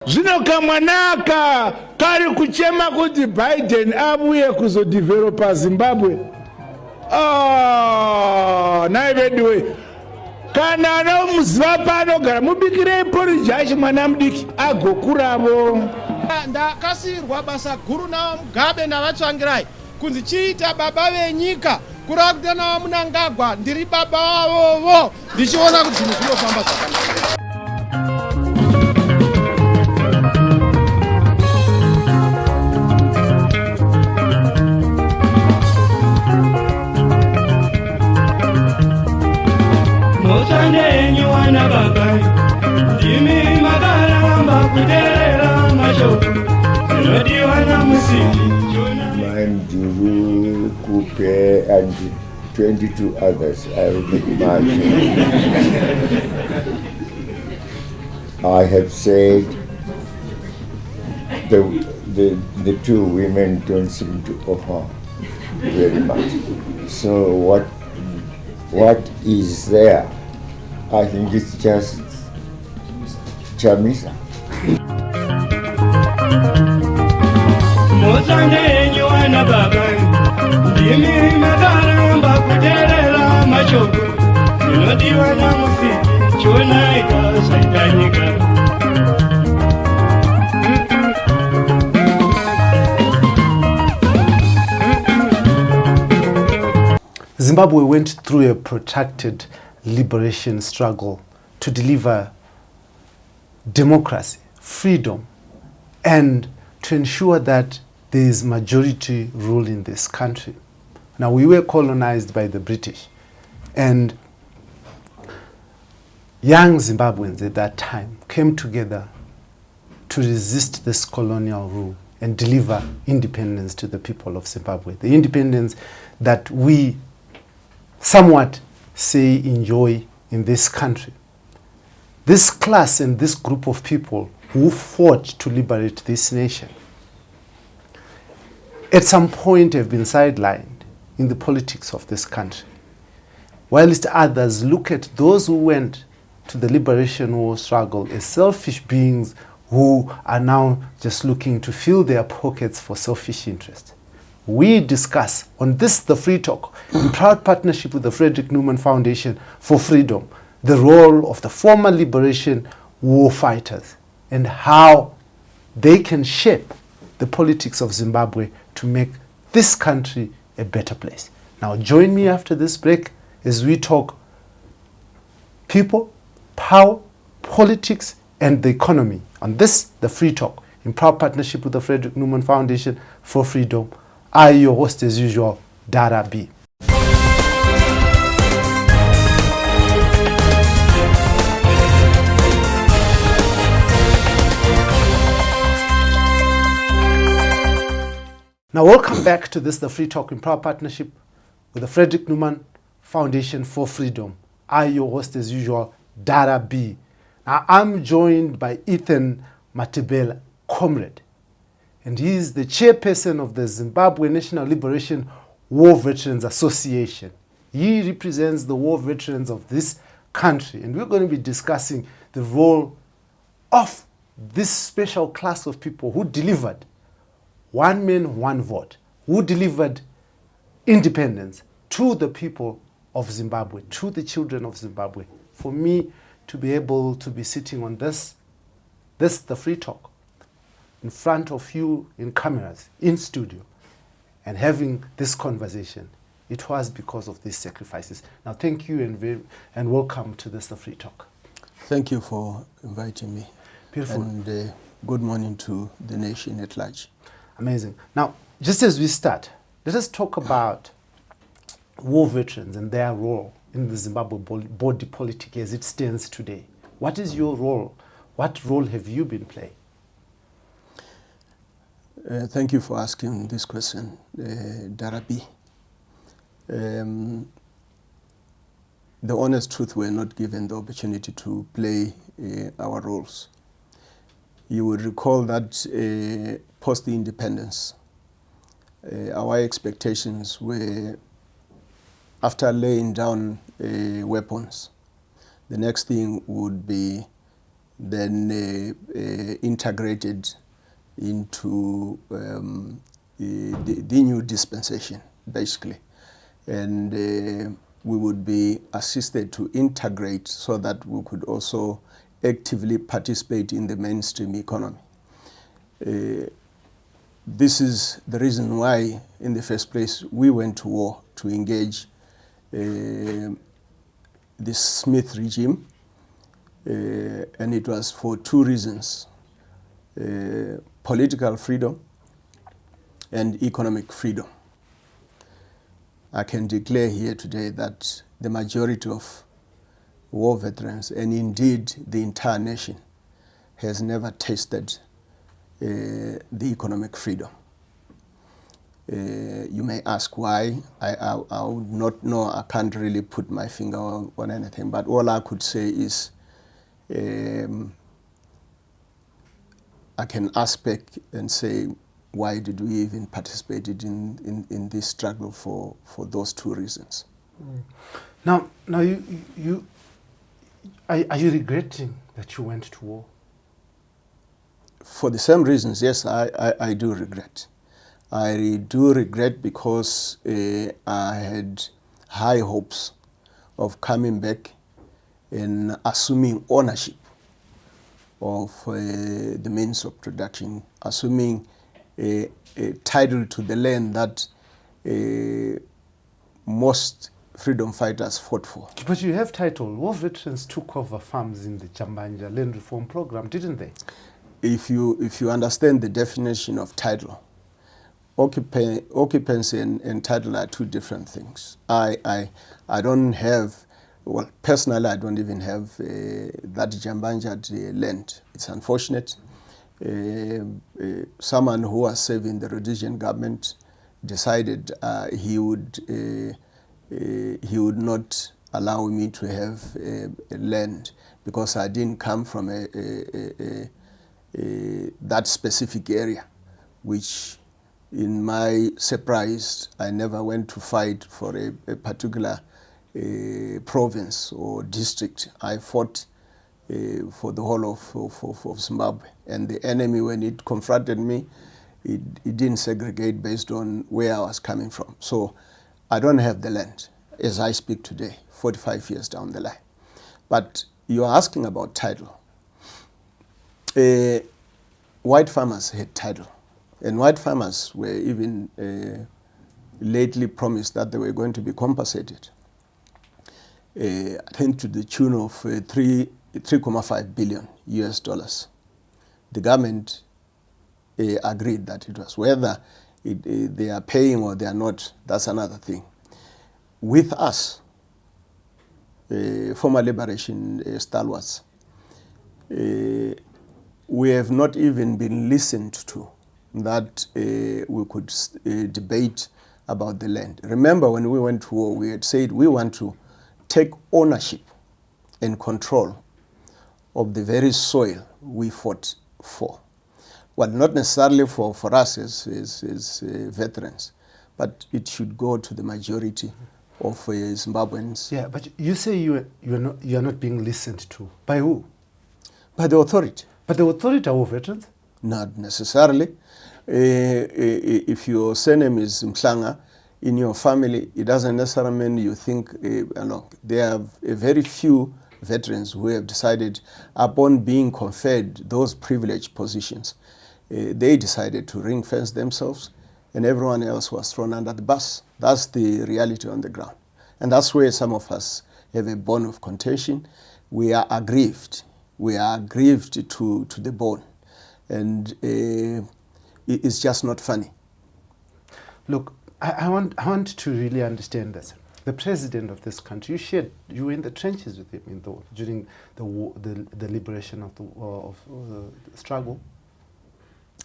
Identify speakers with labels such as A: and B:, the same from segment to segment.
A: Zvino kamwanaka kari kuchema kuti Biden abuye kuzodevelopa Zimbabwe. Naivedwe. Kana anomuziva paanogara mubikire porridge mwana mudiki agokuravo.
B: Ndakasirwa basa guru naMugabe navatsvangirai kunzi chiita baba venyika kurava kuti na Mnangagwa ndiri baba vavovo ndichiona kuti zvinhu zvinofamba zvakanaka.
C: Zanu PF and 22 others. I will be marching. I have said the two women don't seem to offer very much. So what is there? I think it's just chamisa.
D: Zimbabwe went through a protracted liberation struggle to deliver democracy, freedom, and to ensure that there is majority rule in this country. Now, we were colonized by the British, and young Zimbabweans at that time came together to resist this colonial rule and deliver independence to the people of Zimbabwe. The independence that we somewhat say enjoy in this country. This class and this group of people who fought to liberate this nation at some point have been sidelined in the politics of this country, whilst others look at those who went to the liberation war struggle as selfish beings who are now just looking to fill their pockets for selfish interest. We discuss on this, the Free Talk, in proud partnership with the Frederick Newman Foundation for Freedom, the role of the former liberation war fighters and how they can shape the politics of Zimbabwe to make this country a better place. Now join me after this break as we talk people, power, politics, and the economy. On this, the Free Talk, in proud partnership with the Frederick Newman Foundation for Freedom. I, your host as usual, Dara B. Now, welcome back to this, the Free Talk, in proud partnership with the Frederick Newman Foundation for Freedom. I, your host as usual, Dara B. Now, I'm joined by Ethan Matebela, comrade, and he is the chairperson of the Zimbabwe National Liberation War Veterans Association. He represents the war veterans of this country, and we're going to be discussing the role of this special class of people who delivered one man, one vote, who delivered independence to the people of Zimbabwe, to the children of Zimbabwe. For me to be able to be sitting on this, the Free Talk, in front of you in cameras, in studio, and having this conversation, it was because of these sacrifices. Now, thank you and welcome to this, the Free Talk.
E: Thank you for inviting me.
D: Beautiful.
E: And good morning to the nation at large.
D: Amazing. Now, just as we start, let us talk about war veterans and their role in the Zimbabwe body politic as it stands today. What is your role? What role have you been playing?
E: Thank you for asking this question, Darabi. The honest truth, we're not given the opportunity to play our roles. You will recall that post the independence, our expectations were, after laying down weapons, the next thing would be then integrated into the new dispensation, basically. And we would be assisted to integrate so that we could also actively participate in the mainstream economy. This is the reason why, in the first place, we went to war to engage the Smith regime, and it was for two reasons: political freedom and economic freedom. I can declare here today that the majority of war veterans, and indeed the entire nation, has never tasted the economic freedom. You may ask why. I would not know. I can't really put my finger on anything, but all I could say is I can aspect and say, why did we even participate in this struggle for those two reasons?
D: Now are you regretting that you went to war?
E: For the same reasons, yes, I do regret. I do regret because I had high hopes of coming back and assuming ownership of the means of production, assuming a title to the land that most freedom fighters fought for.
D: But you have title. War veterans took over farms in the Chambanja land reform program, didn't they?
E: If you understand the definition of title, occupancy and title are two different things. I don't have, well, personally, I don't even have that Chambanja land. It's unfortunate. Someone who was serving the Rhodesian government decided he would not allow me to have land because I didn't come from that specific area, which, in my surprise, I never went to fight for a particular province or district. I fought for the whole of Zimbabwe. And the enemy, when it confronted me, it didn't segregate based on where I was coming from. So I don't have the land as I speak today, 45 years down the line. But you're asking about title. White farmers had title. And white farmers were even lately promised that they were going to be compensated. I think to the tune of 3.5 billion US dollars. The government agreed that it was. Whether they are paying or they are not, that's another thing. With us, former liberation stalwarts, we have not even been listened to that we could debate about the land. Remember, when we went to war, we had said we want to take ownership and control of the very soil we fought for. Well, not necessarily for us as veterans, but it should go to the majority of Zimbabweans.
D: Yeah, but you say you are not being listened to. By who?
E: By the authority.
D: But the authority are all veterans?
E: Not necessarily. If your surname is Mhlanga in your family, it doesn't necessarily mean you think along. There are very few veterans who have decided, upon being conferred those privileged positions, they decided to ring fence themselves, and everyone else was thrown under the bus. That's the reality on the ground. And that's where some of us have a bone of contention. We are aggrieved. We are aggrieved to the bone. And it's just not funny.
D: Look, I want to really understand this. The president of this country, you were in the trenches with him during the war, the liberation of the struggle.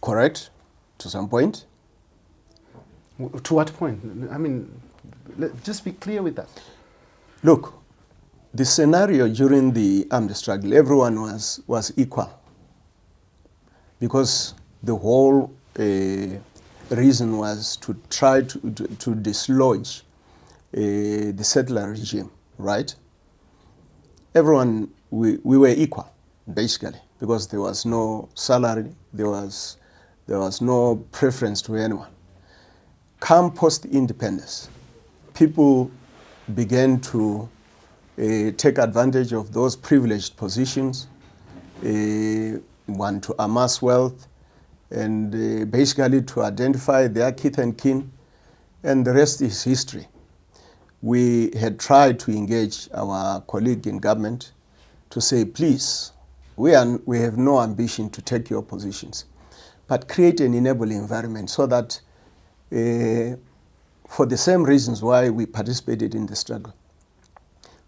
E: Correct, to some point.
D: To what point? I mean, just be clear with that.
E: Look, the scenario during the armed struggle, everyone was equal, because the whole reason was to try to dislodge the settler regime, right? Everyone, we were equal. basically, because there was no salary, there was no preference to anyone. Come post-independence, people began to take advantage of those privileged positions, want to amass wealth, and basically to identify their kith and kin, and the rest is history. We had tried to engage our colleague in government to say, please, we have no ambition to take your positions, but create an enabling environment so that for the same reasons why we participated in the struggle,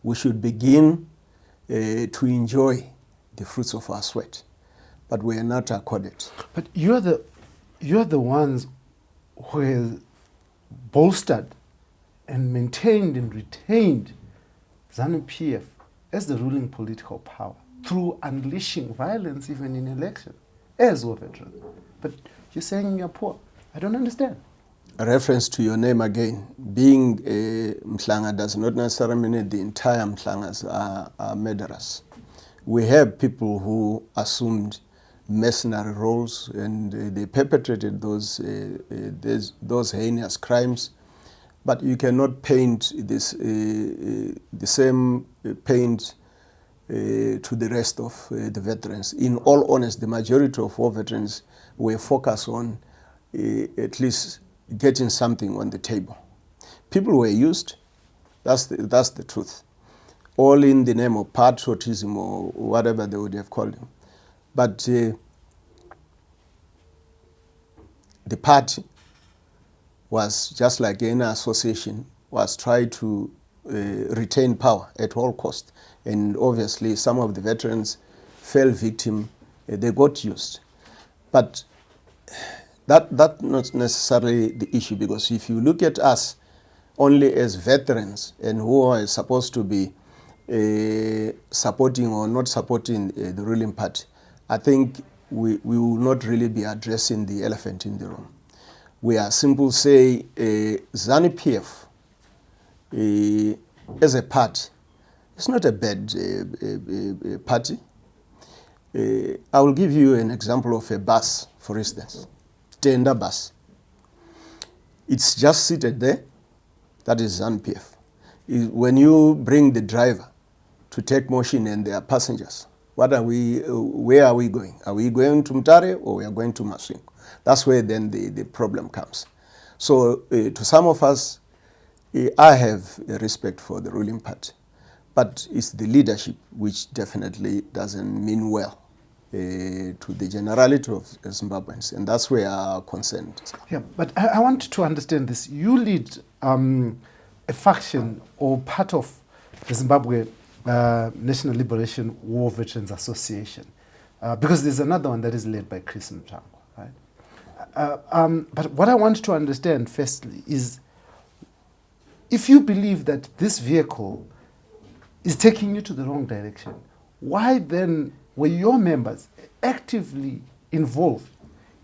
E: we should begin to enjoy the fruits of our sweat. But we are not accorded.
D: But you're the ones who have bolstered and maintained and retained Zanu PF as the ruling political power through unleashing violence even in election as war veterans. But you're saying you're poor. I don't understand.
E: A reference to your name again. Being a Mhlanga does not necessarily mean the entire Mhlangas are murderers. We have people who assumed mercenary roles and they perpetrated those heinous crimes. But you cannot paint this, the same paint to the rest of the veterans. In all honesty, the majority of war veterans were focused on at least getting something on the table. People were used, that's the truth. All in the name of patriotism or whatever they would have called them. But the party was just like any association, was trying to retain power at all costs. And obviously some of the veterans fell victim, they got used. But that's not necessarily the issue, because if you look at us only as veterans and who are supposed to be supporting or not supporting the ruling party, I think we will not really be addressing the elephant in the room. We are simple say Zanu PF as a party, it's not a bad party. I will give you an example of a bus, for instance, tender bus. It's just seated there, that is Zanu PF. When you bring the driver to take motion and their passengers, where are we going? Are we going to Mtare or we are going to Maswingo? That's where then the problem comes. So to some of us, I have a respect for the ruling party, but it's the leadership which definitely doesn't mean well to the generality of Zimbabweans, and that's where our concern is.
D: Yeah, but I want to understand this. You lead a faction or part of the Zimbabwe National Liberation War Veterans Association, because there's another one that is led by Chris Mnangagwa, right? But what I want to understand firstly is, if you believe that this vehicle is taking you to the wrong direction, why then were your members actively involved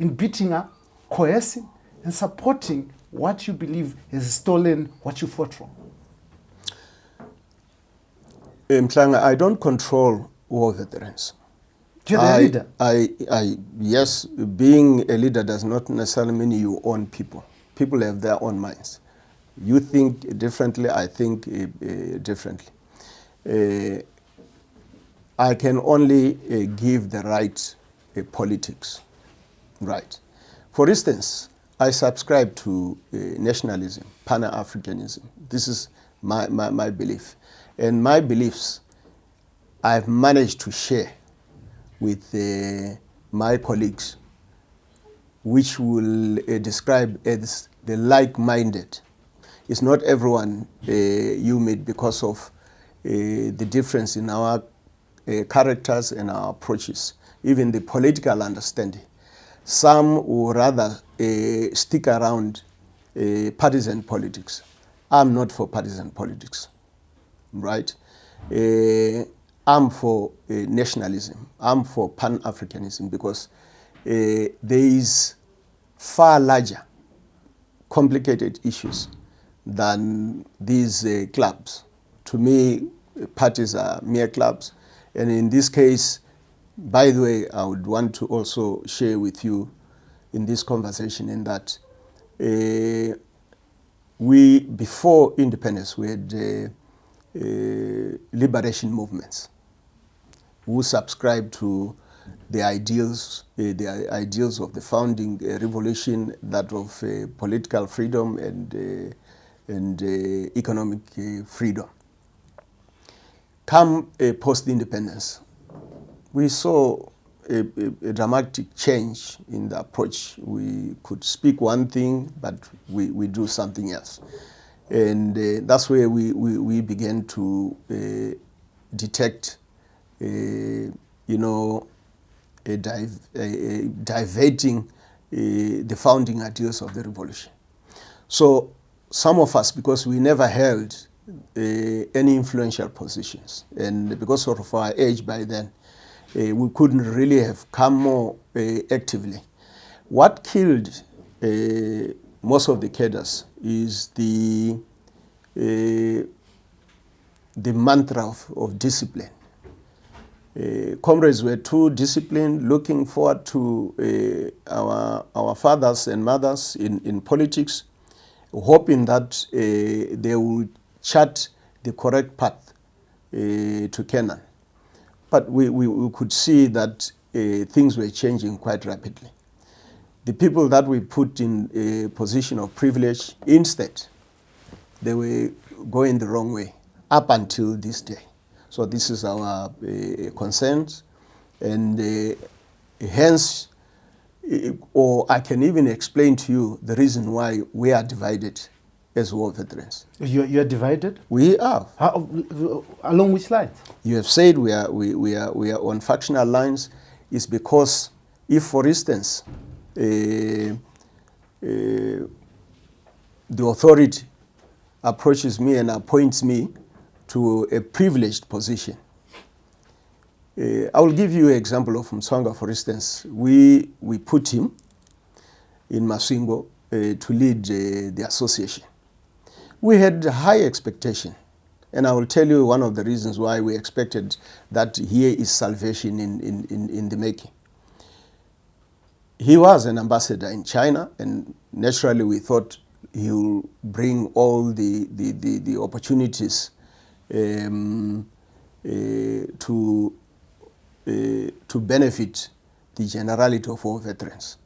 D: in beating up, coercing, and supporting what you believe has stolen what you fought for?
E: Mhlanga, I don't control war veterans.
D: You're the leader.
E: Yes, being a leader does not necessarily mean you own people. People have their own minds. You think differently, I think differently. I can only give the right politics, right? For instance, I subscribe to nationalism, Pan-Africanism. This is my belief. And my beliefs, I've managed to share with my colleagues, which will describe as the like-minded. It's not everyone you meet because of the difference in our characters and our approaches, even the political understanding. Some would rather stick around partisan politics. I'm not for partisan politics, right? I'm for nationalism. I'm for Pan-Africanism, because there is far larger, complicated issues than these clubs. To me, parties are mere clubs, and in this case, By the way, I would want to also share with you in this conversation in that we, before independence, we had liberation movements who subscribed to the ideals of the founding revolution, that of political freedom and economic freedom. Come post-independence, we saw a dramatic change in the approach. We could speak one thing, but we do something else. And that's where we began to detect, diverting the founding ideals of the revolution. So some of us, because we never held any influential positions, and because of our age by then, we couldn't really have come more actively. What killed most of the cadres is the mantra of discipline. Comrades were too disciplined, looking forward to our fathers and mothers in politics, hoping that they would chart the correct path to Canaan. But we could see that things were changing quite rapidly. The people that we put in a position of privilege, instead, they were going the wrong way up until this day. So this is our concerns, and hence, or I can even explain to you the reason why we are divided as war veterans.
D: You are divided?
E: We are.
D: How, along which lines?
E: You have said we are on factional lines. Is because if, for instance, the authority approaches me and appoints me to a privileged position. I will give you an example of Mswanga, for instance. We put him in Masingo to lead the association. We had high expectation, and I will tell you one of the reasons why we expected that here is salvation in the making. He was an ambassador in China, and naturally we thought he will bring all the opportunities to benefit the generality of all veterans.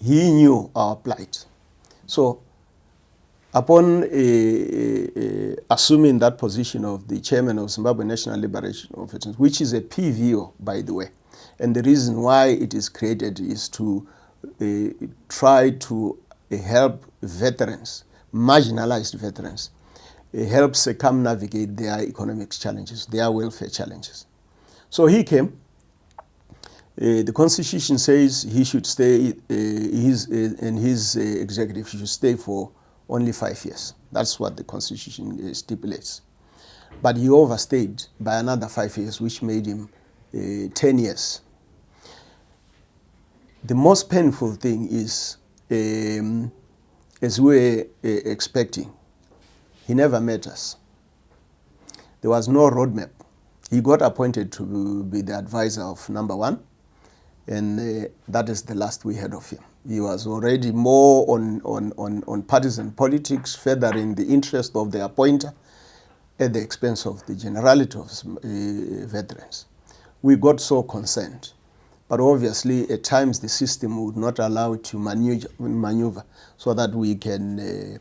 E: He knew our plight. So upon assuming that position of the chairman of Zimbabwe National Liberation of Veterans, which is a PVO, by the way, and the reason why it is created is to try to help veterans, marginalized veterans, help circumnavigate their economic challenges, their welfare challenges. So he came. The Constitution says he should stay, his executive should stay for only 5 years. That's what the Constitution stipulates. But he overstayed by another 5 years, which made him 10 years. The most painful thing is, as we were expecting, he never met us. There was no roadmap. He got appointed to be the advisor of number one, and that is the last we heard of him. He was already more on partisan politics, furthering the interest of the appointer at the expense of the generality of veterans. We got so concerned. But obviously, at times, the system would not allow it to maneuver so that we can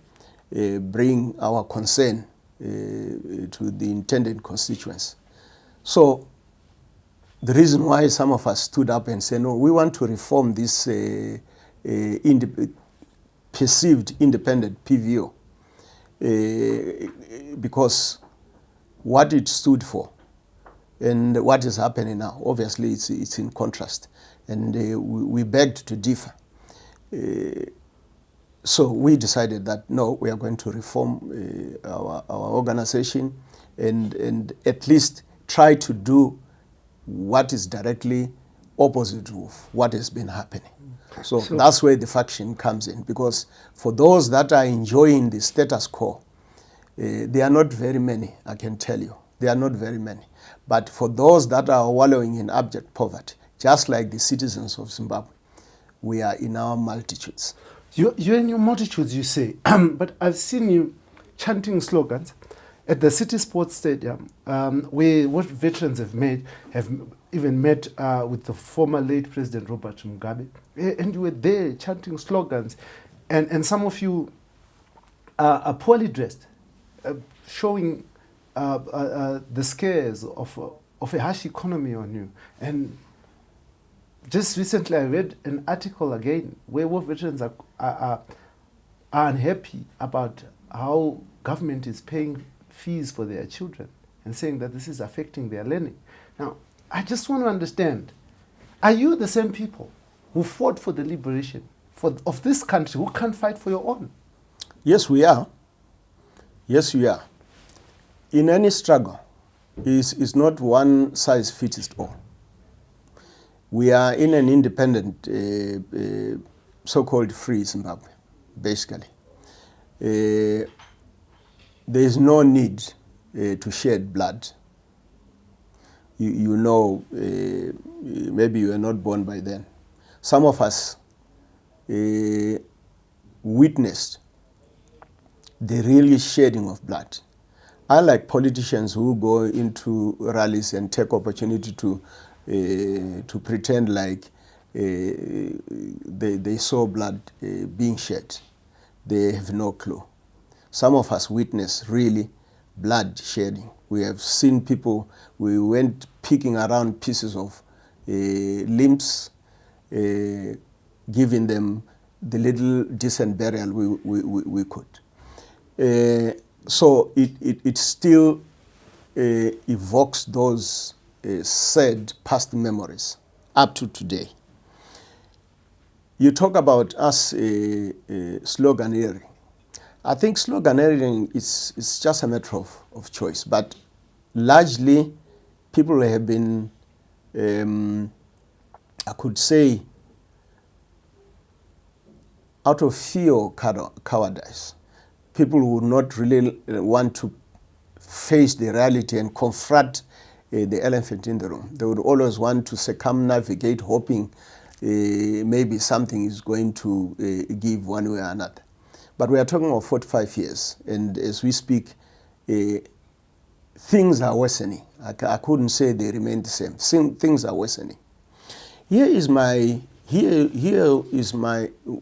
E: bring our concern to the intended constituents. So the reason why some of us stood up and said, no, we want to reform this perceived independent PVO, because what it stood for and what is happening now, obviously it's in contrast, and we begged to differ. So we decided that no, we are going to reform our organization and at least try to do what is directly opposite of what has been happening. So that's where the faction comes in, because for those that are enjoying the status quo, they are not very many, I can tell you. They are not very many. But for those that are wallowing in abject poverty, just like the citizens of Zimbabwe, we are in our multitudes.
D: You're in your multitudes, you say, but I've seen you chanting slogans at the City Sports Stadium, where what veterans have even met with the former late President Robert Mugabe, and you were there chanting slogans, and some of you are poorly dressed, showing the scares of a harsh economy on you. And just recently I read an article again where war veterans are unhappy about how government is paying fees for their children and saying that this is affecting their learning. Now, I just want to understand, are you the same people who fought for the liberation of this country, who can't fight for your own?
E: Yes, we are. Yes, we are. In any struggle, is not one size fits all. We are in an independent, so-called free Zimbabwe, basically. There is no need to shed blood. You know, maybe you were not born by then. Some of us witnessed the real shedding of blood. Unlike politicians who go into rallies and take opportunity to pretend like they saw blood being shed. They have no clue. Some of us witness really blood shedding. We have seen people, we went picking around pieces of limbs, giving them the little decent burial we could. So it still evokes those sad past memories up to today. You talk about us sloganeering. I think sloganeering is just a matter of choice, but largely people have been, I could say, out of fear or cowardice. People would not really want to face the reality and confront the elephant in the room. They would always want to circumnavigate, hoping maybe something is going to give one way or another. But we are talking of 45 years, and as we speak, things are worsening. I couldn't say they remain the same. Things are worsening.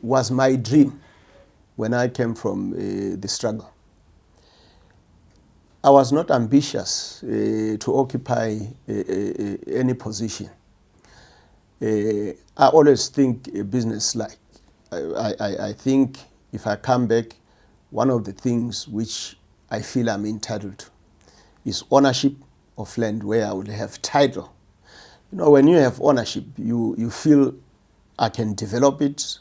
E: Was my dream when I came from the struggle. I was not ambitious to occupy any position. I always think business-like. I think if I come back, one of the things which I feel I'm entitled to is ownership of land where I will have title. You know, when you have ownership, you feel I can develop it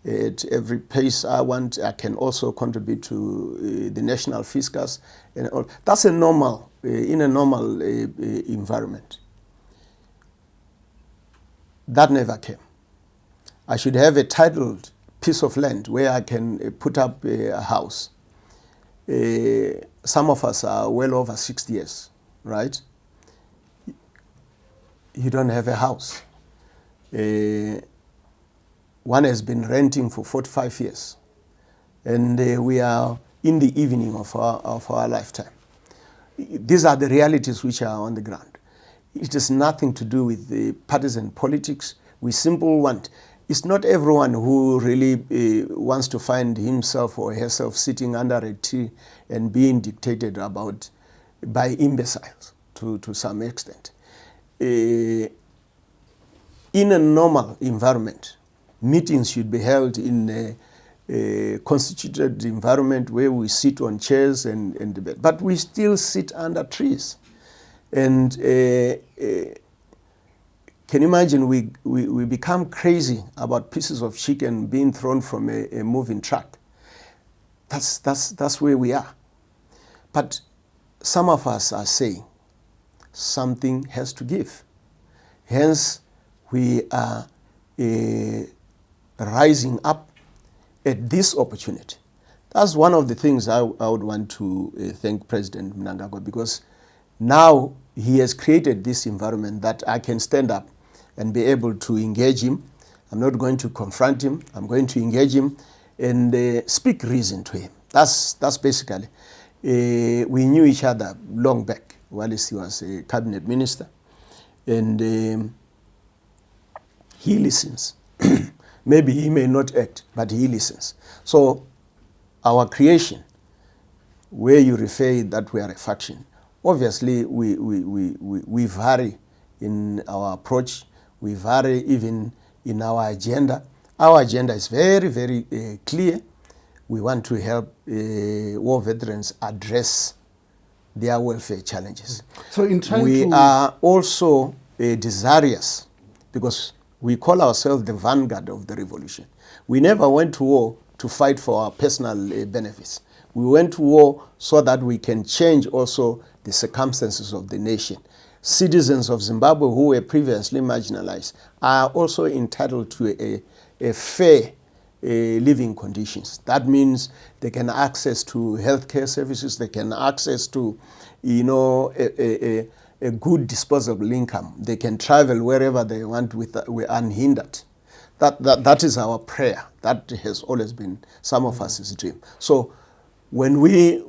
E: at every pace I want. I can also contribute to the national fiscus and all. That's a normal, in a normal environment. That never came. I should have a titled piece of land where I can put up a house. Some of us are well over 60 years, right? You don't have a house. One has been renting for 45 years, and we are in the evening of our lifetime. These are the realities which are on the ground. It has nothing to do with the partisan politics. We simply want, it's not everyone who really wants to find himself or herself sitting under a tree and being dictated about by imbeciles to some extent. In a normal environment, meetings should be held in a constituted environment where we sit on chairs and debate. But we still sit under trees. And can you imagine we become crazy about pieces of chicken being thrown from a moving truck? That's where we are. But some of us are saying something has to give. Hence, we are rising up at this opportunity. That's one of the things I would want to thank President Mnangagwa, because Now he has created this environment that I can stand up and be able to engage him. I'm not going to confront him. I'm going to engage him and speak reason to him. That's basically. We knew each other long back while he was a cabinet minister, and he listens. Maybe he may not act, but he listens. So our creation, where you refer that we are a faction, obviously we vary in our approach. We vary even in our agenda. Our agenda is very, very clear. We want to help war veterans address their welfare challenges.
D: So in trying
E: we are also desirous, because we call ourselves the vanguard of the revolution. We never went to war to fight for our personal benefits. We went to war so that we can change also the circumstances of the nation. Citizens of Zimbabwe who were previously marginalized are also entitled to a fair living conditions. That means they can access to healthcare services, they can access to, a good disposable income. They can travel wherever they want with unhindered. That is our prayer. That has always been some of us' dream. So when we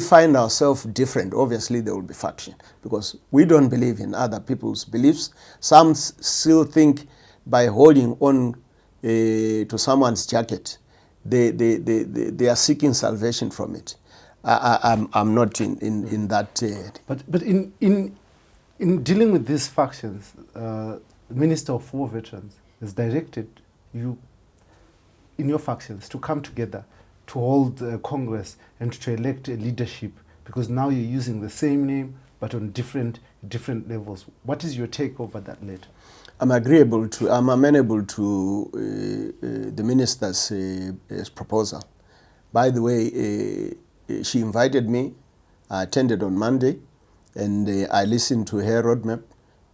E: find ourselves different, obviously there will be faction, because we don't believe in other people's beliefs. Some still think by holding on to someone's jacket, they are seeking salvation from it. I'm not in that.
D: But in dealing with these factions, the Minister of War Veterans has directed you in your factions to come together to hold Congress and to elect a leadership, because now you're using the same name but on different levels. What is your take over that letter?
E: I'm amenable to the minister's proposal. By the way, she invited me. I attended on Monday, and I listened to her roadmap,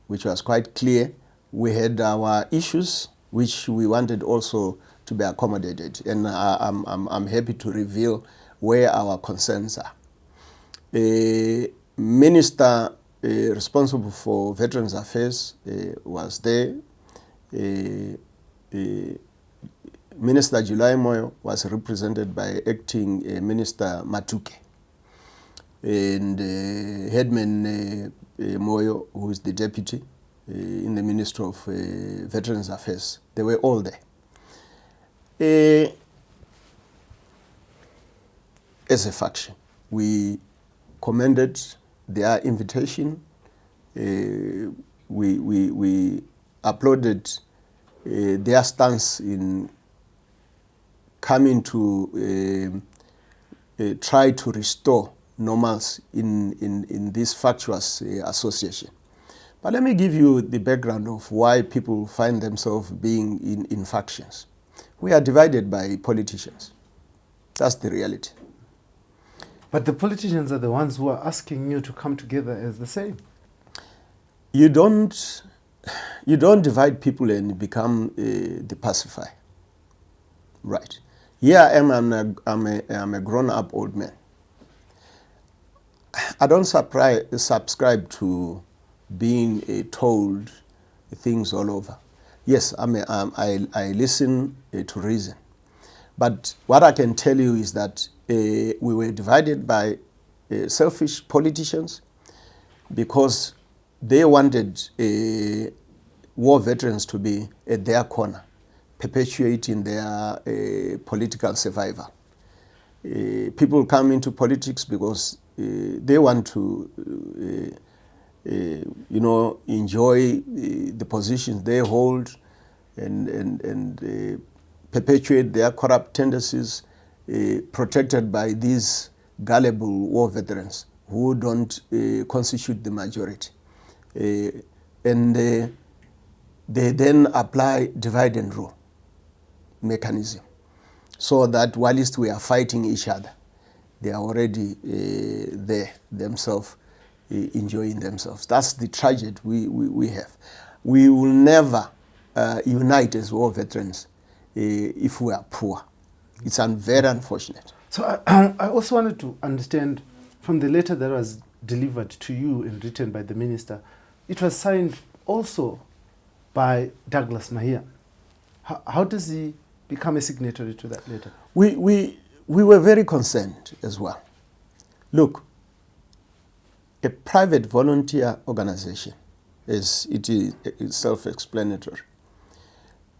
E: which was quite clear. We had our issues, which we wanted also to be accommodated, and I'm happy to reveal where our concerns are. Minister responsible for Veterans Affairs was there. Minister Chivhayo was represented by acting Minister Matuke, and Headman Moyo, who is the deputy in the Ministry of Veterans Affairs. They were all there. As a faction, we commended their invitation. We applauded their stance in coming to try to restore normalcy in this factious association. But let me give you the background of why people find themselves being in factions. We are divided by politicians. That's the reality.
D: But the politicians are the ones who are asking you to come together as the same.
E: You don't divide people and become the pacifier. Right. Here I am, I'm a grown-up old man. I don't subscribe to being told things all over. Yes, I listen to reason. But what I can tell you is that we were divided by selfish politicians, because they wanted war veterans to be at their corner, perpetuating their political survival. People come into politics because they want to enjoy the positions they hold and perpetuate their corrupt tendencies, protected by these gullible war veterans who don't constitute the majority. And they then apply divide and rule mechanism, so that whilst we are fighting each other, they are already there themselves, enjoying themselves. That's the tragedy we have. We will never unite as war veterans if we are poor. It's very unfortunate.
D: So I also wanted to understand from the letter that was delivered to you and written by the minister, it was signed also by Douglas Mahia. How does he become a signatory to that letter?
E: We were very concerned as well. Look, a private volunteer organization, as it is self-explanatory,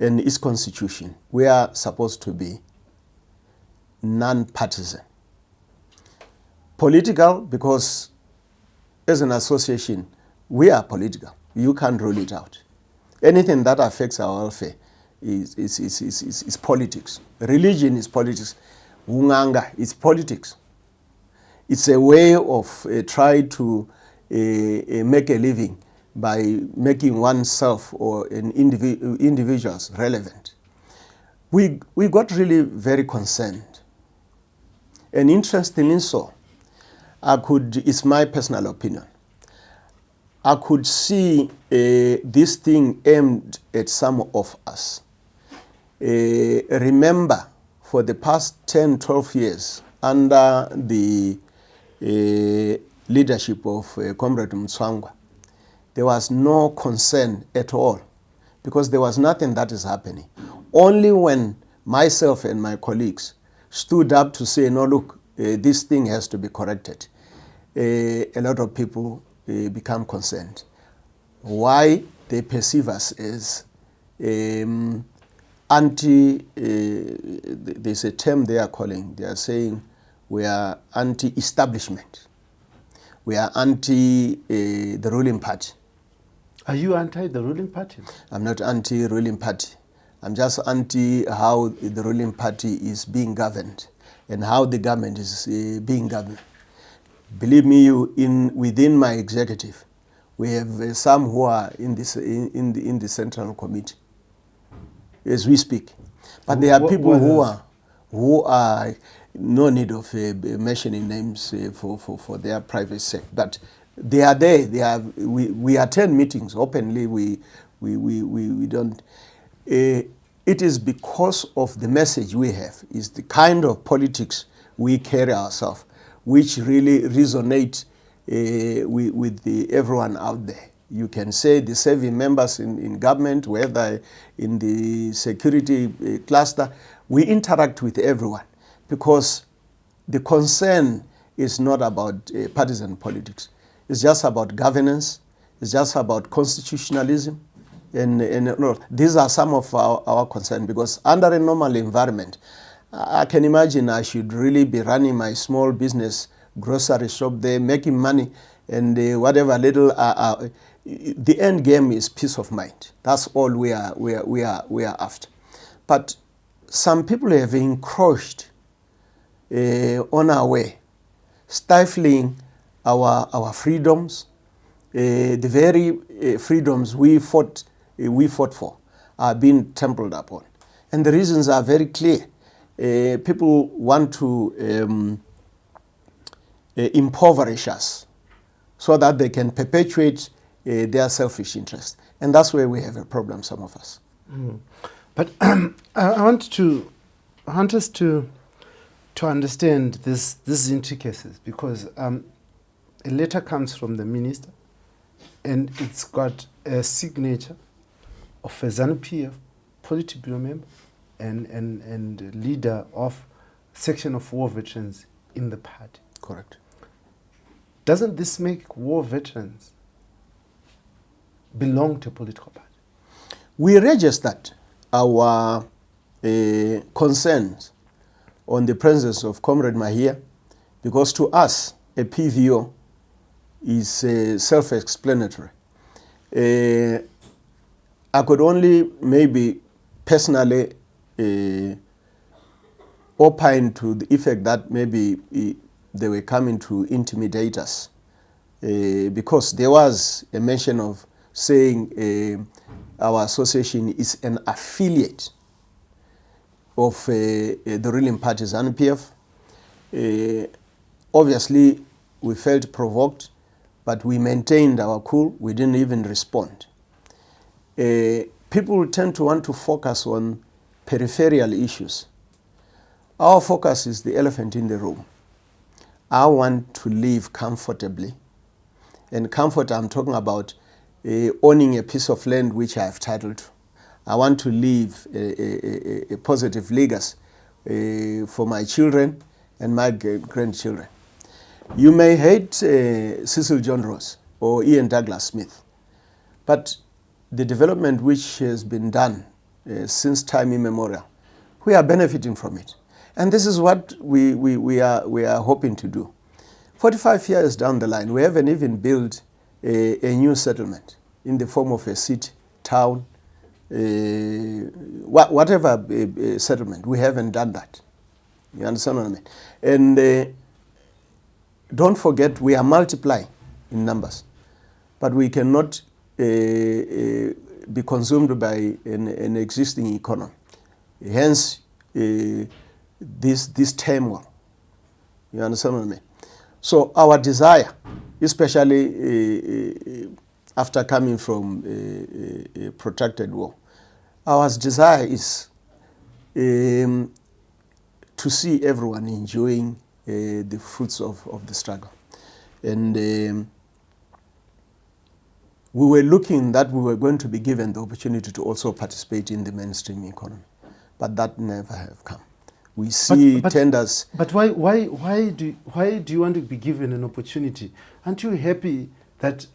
E: and its constitution, we are supposed to be non-partisan. Political, because as an association, we are political. You can't rule it out. Anything that affects our welfare is politics. Religion is politics. Wunganga is politics. It's a way of trying to make a living by making oneself or an individuals relevant. We got really very concerned. And interestingly so, it's my personal opinion, I could see this thing aimed at some of us. Remember, for the past 10, 12 years, under the leadership of Comrade Mnangagwa, there was no concern at all because there was nothing that is happening. Only when myself and my colleagues stood up to say, no, look, this thing has to be corrected, a lot of people become concerned. Why? They perceive us as there's a term they are calling, they are saying we are anti-establishment. We are anti the ruling party.
D: Are you anti the ruling party?
E: I'm not anti-ruling party. I'm just anti how the ruling party is being governed and how the government is being governed. Believe me, within my executive, we have some who are in the central committee as we speak. But there are people who are no need of mentioning names for their private sake. But they are there. We attend meetings openly. We don't. It is because of the message we have. Is the kind of politics we carry ourselves, which really resonate with everyone out there. You can say the serving members in government, whether in the security cluster, we interact with everyone because the concern is not about partisan politics. It's just about governance. It's just about constitutionalism. And these are some of our concerns because under a normal environment, I can imagine I should really be running my small business, grocery shop there, making money, and whatever little. The end game is peace of mind. That's all we are after. But some people have encroached on our way, stifling our freedoms. The very freedoms we fought for are being trampled upon, and the reasons are very clear. People want to impoverish us so that they can perpetuate their selfish interest. And that's where we have a problem, some of us.
D: Mm. But I want us to understand these intricacies because a letter comes from the minister and it's got a signature of a Zanu PF Politburo member and leader of section of war veterans in the party.
E: Correct.
D: Doesn't this make war veterans belong to a political party?
E: We registered our concerns on the presence of Comrade Mahia because to us, a PVO is self-explanatory. I could only maybe personally opine to the effect that maybe they were coming to intimidate us because there was a mention of saying our association is an affiliate of the ruling party, Zanu PF. Obviously, we felt provoked, but we maintained our cool. We didn't even respond. People tend to want to focus on peripheral issues. Our focus is the elephant in the room. I want to live comfortably And comfort, I'm talking about owning a piece of land which I have title to. I want to leave a positive legacy for my children and my grandchildren. You may hate Cecil John Ross or Ian Douglas Smith, but the development which has been done since time immemorial, we are benefiting from it. And this is what we are hoping to do. 45 years down the line, we haven't even built a new settlement in the form of a city, town, whatever settlement. We haven't done that. You understand what I mean? And don't forget, we are multiplying in numbers, but we cannot be consumed by an existing economy. Hence, this turmoil. You understand what I mean? So our desire, especially after coming from a protracted war, our desire is to see everyone enjoying the fruits of the struggle. And we were looking that we were going to be given the opportunity to also participate in the mainstream economy, but that never have come. We see tenders.
D: But why do you want to be given an opportunity? Aren't you happy that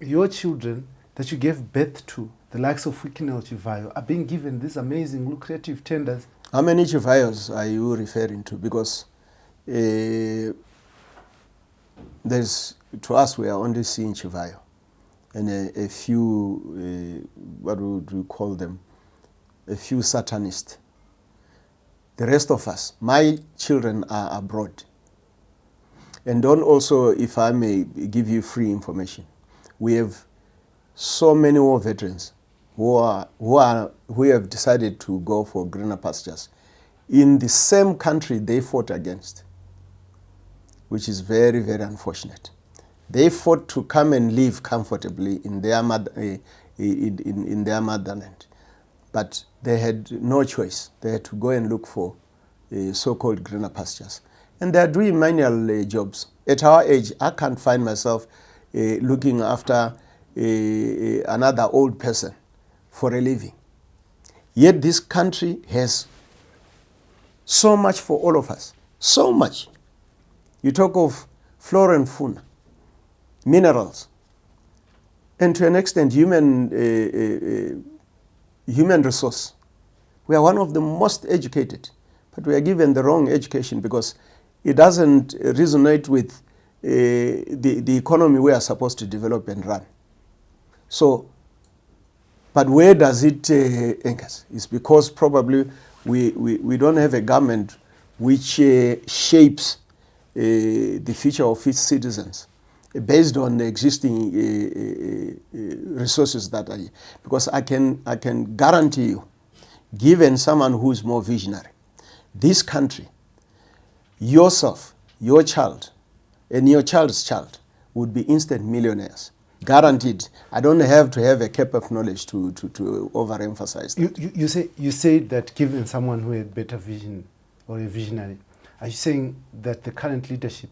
D: your children that you gave birth to, the likes of Chivhayo, are being given these amazing lucrative tenders?
E: How many Chivhayos are you referring to? Because there's, to us, we are only seeing Chivhayo and a few, what would we call them? A few Satanists. The rest of us, my children are abroad. And don't also, if I may give you free information, we have so many war veterans who have decided to go for greener pastures in the same country they fought against, which is very, very unfortunate. They fought to come and live comfortably in their motherland. But they had no choice. They had to go and look for so-called greener pastures. And they are doing manual jobs. At our age, I can't find myself looking after another old person for a living. Yet this country has so much for all of us. So much. You talk of flora and fauna, minerals, and to an extent human resource. We are one of the most educated, but we are given the wrong education because it doesn't resonate with the economy we are supposed to develop and run. So, but where does it anchor? It's because probably we don't have a government which shapes the future of its citizens based on the existing resources that are here. Because I can guarantee you, given someone who is more visionary, this country, yourself, your child, and your child's child would be instant millionaires. Guaranteed. I don't have to have a cap of knowledge to overemphasize that.
D: You say that given someone who had better vision or a visionary, are you saying that the current leadership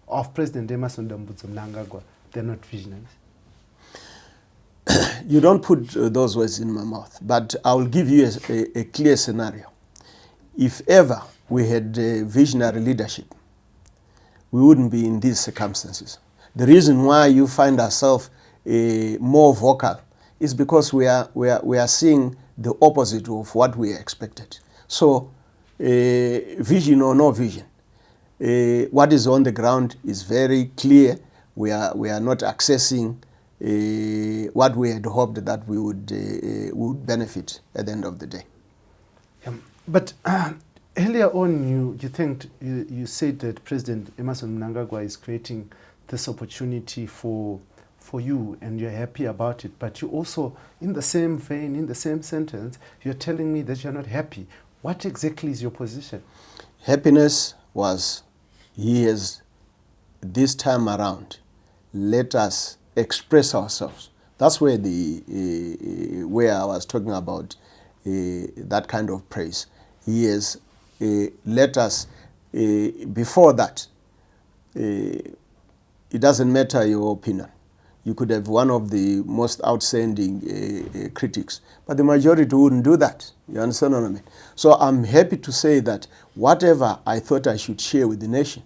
D: of President Mnangagwa, they're not visionaries?
E: You don't put those words in my mouth, but I will give you a clear scenario. If ever we had visionary leadership, we wouldn't be in these circumstances. The reason why you find ourselves more vocal is because we are seeing the opposite of what we expected. So, vision or no vision, what is on the ground is very clear. We are not accessing what we had hoped that we would benefit at the end of the day.
D: But earlier on, you said that President Emmerson Mnangagwa is creating this opportunity for you, and you're happy about it. But you also, in the same vein, in the same sentence, you're telling me that you're not happy. What exactly is your position?
E: Happiness was, he has, this time around, let us express ourselves. That's where where I was talking about that kind of praise. He has let us, before that, it doesn't matter your opinion. You could have one of the most outstanding critics, but the majority wouldn't do that. You understand what I mean? So I'm happy to say that whatever I thought I should share with the nation,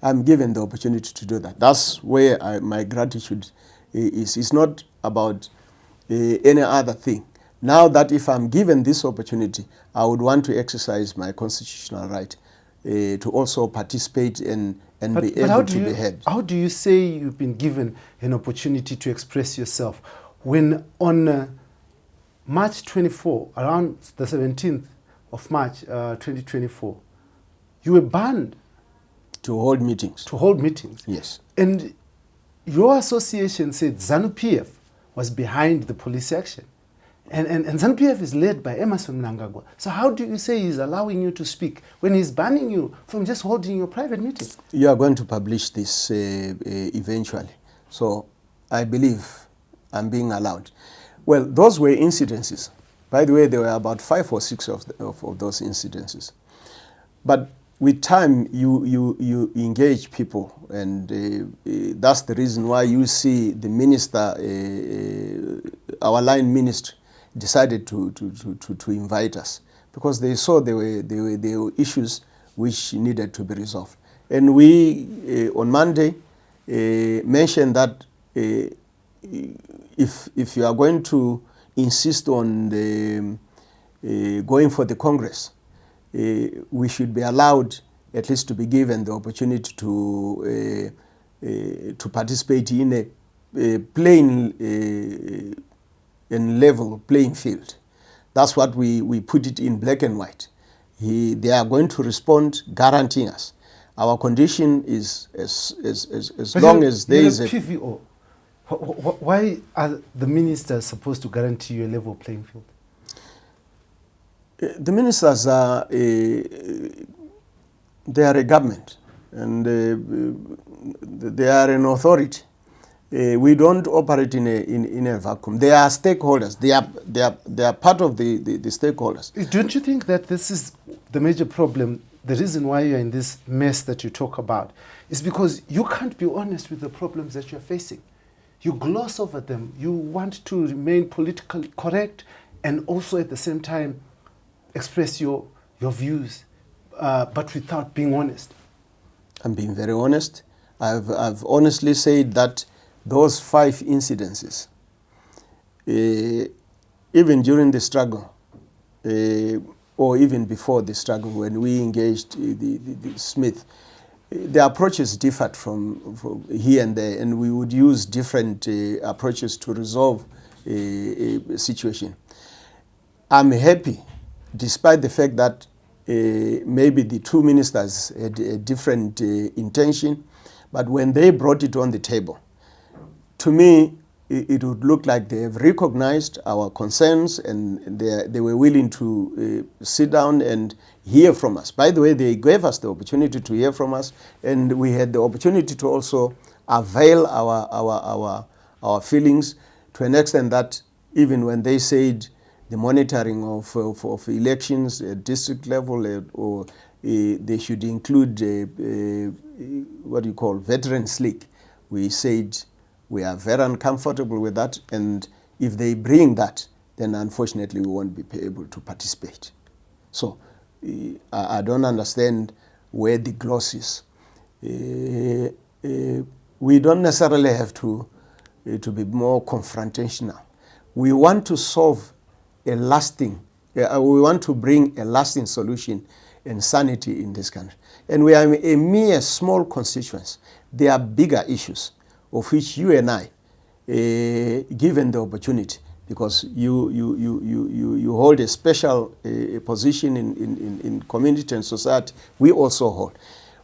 E: I'm given the opportunity to do that. That's where my gratitude is. It's not about any other thing. Now that if I'm given this opportunity, I would want to exercise my constitutional right to also participate and be able to be heard.
D: How do you say you've been given an opportunity to express yourself when on March 24, around the 17th of March 2024, you were banned
E: to hold meetings?
D: To hold meetings.
E: Yes.
D: And your association said Zanu PF was behind the police action. And Zanu PF is led by Emerson Mnangagwa. So how do you say he's allowing you to speak when he's banning you from just holding your private meeting?
E: You are going to publish this eventually. So I believe I'm being allowed. Well, those were incidences. By the way, there were about 5 or 6 of those incidences. But with time, you engage people, and that's the reason why you see the minister, our line minister, decided to invite us, because they saw there were issues which needed to be resolved. And we, on Monday, mentioned that if you are going to insist on going for the Congress, we should be allowed at least to be given the opportunity to participate in a plain and level playing field. That's what we put it in black and white. They are going to respond, guaranteeing us. Our condition is as long as there is a
D: PVO. Why are the ministers supposed to guarantee you a level playing field?
E: The ministers are they are a government, and they are an authority. We don't operate in a vacuum. They are stakeholders. They are part of the stakeholders.
D: Don't you think that this is the major problem? The reason why you're in this mess that you talk about is because you can't be honest with the problems that you're facing. You gloss over them. You want to remain politically correct and also at the same time express your views, but without being honest.
E: I'm being very honest. I've honestly said that those 5 incidences, even during the struggle, or even before the struggle, when we engaged the Smith, the approaches differed from here and there, and we would use different approaches to resolve a situation. I'm happy, despite the fact that maybe the 2 ministers had a different intention, but when they brought it on the table, to me, it would look like they have recognized our concerns, and they were willing to sit down and hear from us. By the way, they gave us the opportunity to hear from us, and we had the opportunity to also avail our feelings to an extent that even when they said the monitoring of elections at district level, or they should include what you call Veterans League, we said we are very uncomfortable with that, and if they bring that, then unfortunately we won't be able to participate. So I don't understand where the gloss is. We don't necessarily have to be more confrontational. We want to solve a lasting, we want to bring a lasting solution and sanity in this country. And we are a mere small constituency. There are bigger issues of which you and I, given the opportunity, because you hold a special position in community and society, we also hold.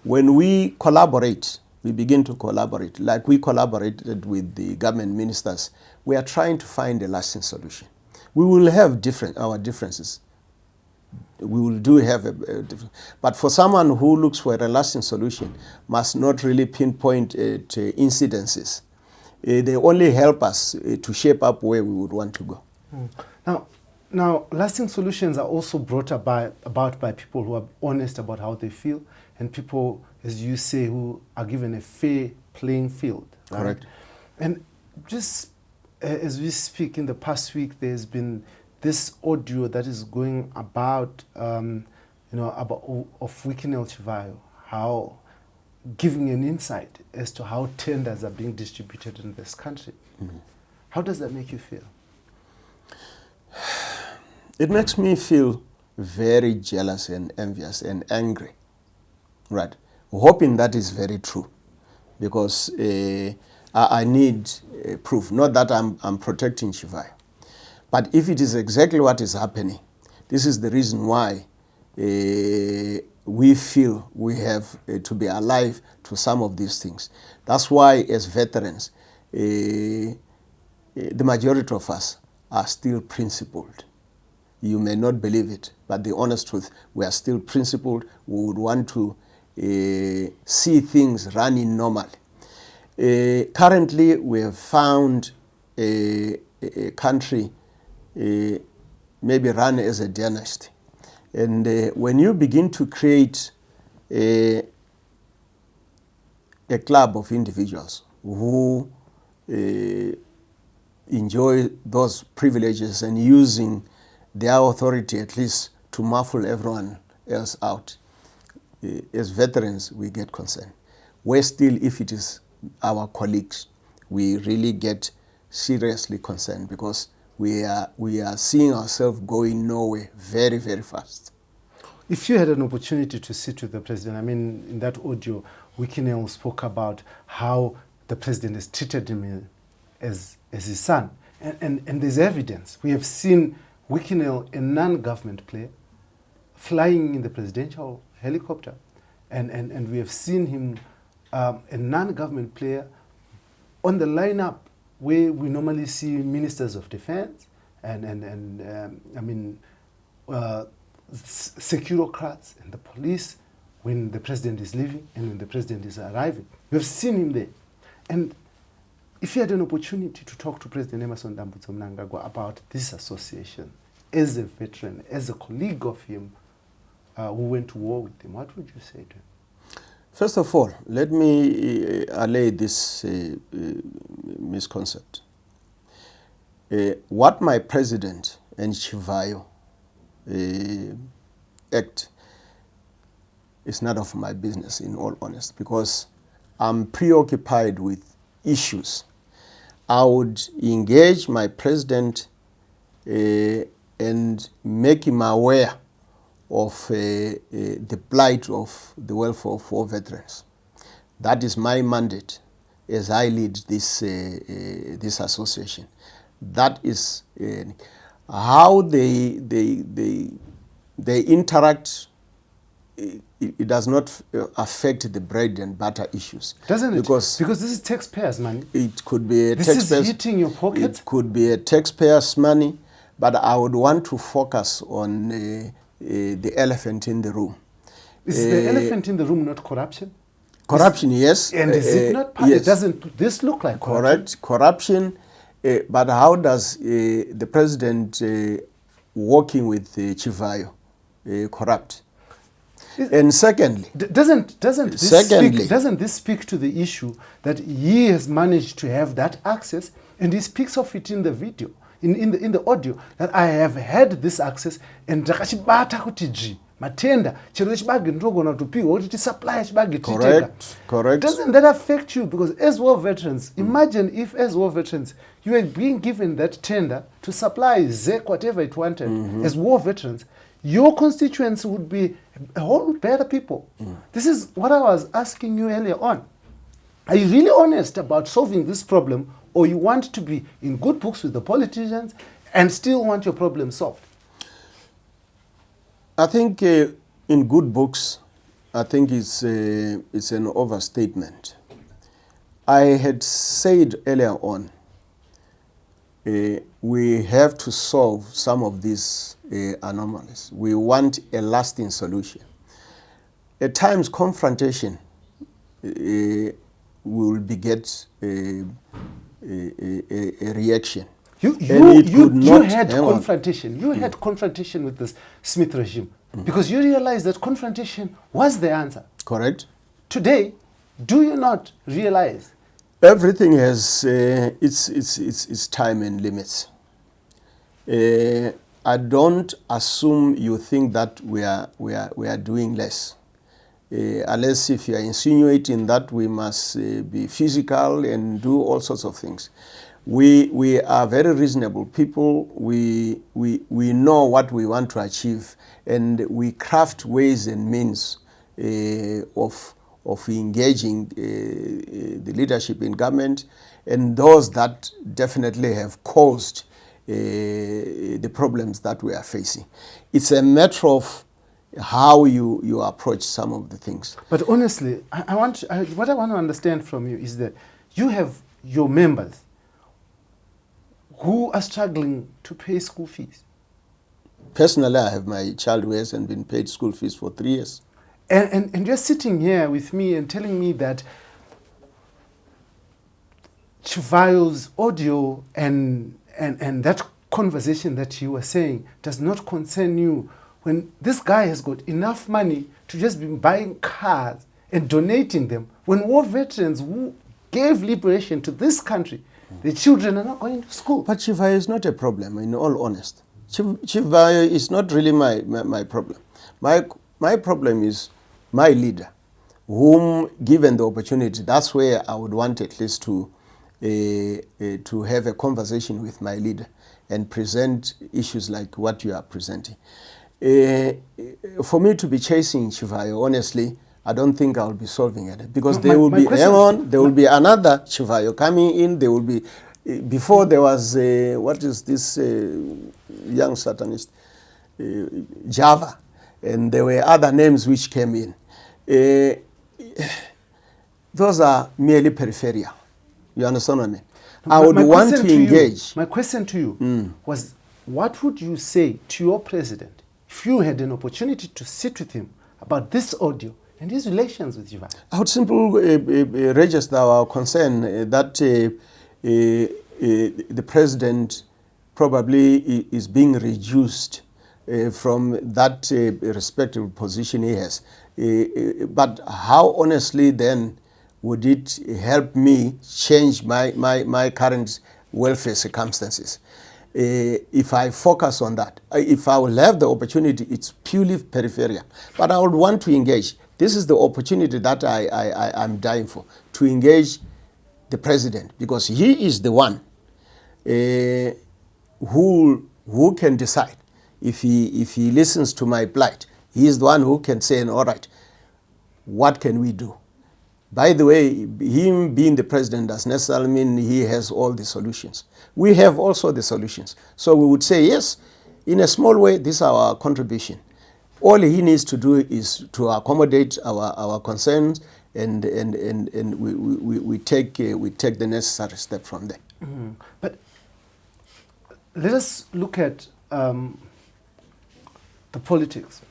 E: When we collaborate, we begin to collaborate, like we collaborated with the government ministers, we are trying to find a lasting solution. We will have our differences. We will have a difference. But for someone who looks for a lasting solution, must not really pinpoint to incidences. They only help us to shape up where we would want to go.
D: Now, lasting solutions are also brought about by people who are honest about how they feel, and people, as you say, who are given a fair playing field. Right?
E: Correct.
D: And Just as we speak, in the past week, there's been this audio that is going about, about of Wikinel Chivhayo, how giving an insight as to how tenders are being distributed in this country. Mm-hmm. How does that make you feel?
E: It makes me feel very jealous and envious and angry, right? Hoping that is very true, because I need proof. Not that I'm protecting Chivhayo, but if it is exactly what is happening, this is the reason why we feel we have to be alive to some of these things. That's why, as veterans, the majority of us are still principled. You may not believe it, but the honest truth, we are still principled. We would want to see things running normally. Currently, we have found a country maybe run as a dynasty. And when you begin to create a club of individuals who enjoy those privileges and using their authority at least to muffle everyone else out, as veterans, we get concerned. We're still, if it is our colleagues, we really get seriously concerned, because we are seeing ourselves going nowhere very, very fast.
D: If you had an opportunity to sit with the president, I mean, in that audio, Wikinel spoke about how the president has treated him as his son. And there's evidence. We have seen Wikinel, a non-government player, flying in the presidential helicopter. And we have seen him, a non-government player, on the lineup where we normally see ministers of defense securocrats and the police when the president is leaving and when the president is arriving. We've seen him there. And if you had an opportunity to talk to President Emmerson Mnangagwa about this association, as a veteran, as a colleague of him who went to war with him, what would you say to him?
E: First of all, let me allay this misconcept. What my president and Chivhayo act is none of my business, in all honesty, because I'm preoccupied with issues. I would engage my president and make him aware of the plight of the welfare of war veterans. That is my mandate as I lead this association. That is how they interact. It does not affect the bread and butter issues.
D: Doesn't it?
E: Because
D: this is taxpayers' money.
E: It could be a
D: this
E: taxpayers.
D: Is hitting your pocket.
E: It could be a taxpayers' money, but I would want to focus on the elephant in the room.
D: Is the elephant in the room not corruption?
E: Corruption, yes.
D: And is it not part?
E: Yes.
D: Doesn't this look like corruption?
E: Correct, corruption. But how does the president working with Chivhayo corrupt? And secondly,
D: doesn't this speak to the issue that he has managed to have that access, and he speaks of it in the video, in the audio, that I have had this access and matenda chero chibage ndogona tupiwa kuti supply chibage titega.
E: Correct.
D: Doesn't that affect you? Because as war veterans, imagine if as war veterans you were being given that tender to supply ZEC whatever it wanted. As war veterans, your constituents would be a whole better people. This is what I was asking you earlier on. Are you really honest about solving this problem, or you want to be in good books with the politicians and still want your problem solved?
E: I think in good books, I think it's an overstatement. I had said earlier on, we have to solve some of these anomalies. We want a lasting solution. At times, confrontation will beget a reaction.
D: You had confrontation. You had confrontation with the Smith regime because you realized that confrontation was the answer.
E: Correct.
D: Today, do you not realize
E: Everything has its time and limits. I don't assume you think that we are doing less. Unless if you are insinuating that we must be physical and do all sorts of things. We are very reasonable people. We know what we want to achieve, and we craft ways and means of engaging the leadership in government and those that definitely have caused the problems that we are facing. It's a matter of how you approach some of the things.
D: But honestly, what I want to understand from you is that you have your members who are struggling to pay school fees.
E: Personally, I have my child who hasn't been paid school fees for 3 years.
D: And you're sitting here with me and telling me that Chivhayo's audio and that conversation that you were saying does not concern you, when this guy has got enough money to just be buying cars and donating them, when war veterans who gave liberation to this country, the children are not going to school.
E: But Chivhayo is not a problem, in all honesty. Chivhayo is not really my problem. My problem is my leader, whom, given the opportunity, that's where I would want at least to have a conversation with my leader and present issues like what you are presenting. For me to be chasing Chivhayo, honestly, I don't think I'll be solving it, because there will be another Chivhayo coming in. There will be, before there was what is this young satanist, Java, and there were other names which came in. Those are merely peripheral. You understand what I mean? I would want to engage.
D: My question to you was, what would you say to your president if you had an opportunity to sit with him about this audio and his relations with Chivhayo?
E: I would simply register our concern that the president probably is being reduced from that respectable position he has. But how honestly then would it help me change my current welfare circumstances? If I focus on that, if I will have the opportunity, it's purely peripheral. But I would want to engage. This is the opportunity that I'm dying for, to engage the president, because he is the one who can decide. If he listens to my plight, he is the one who can say, all right, what can we do? By the way, him being the president does necessarily mean he has all the solutions. We have also the solutions. So we would say, yes, in a small way, this is our contribution. All he needs to do is to accommodate our concerns, and we take the necessary step from there.
D: Mm-hmm. But let us look at the politics.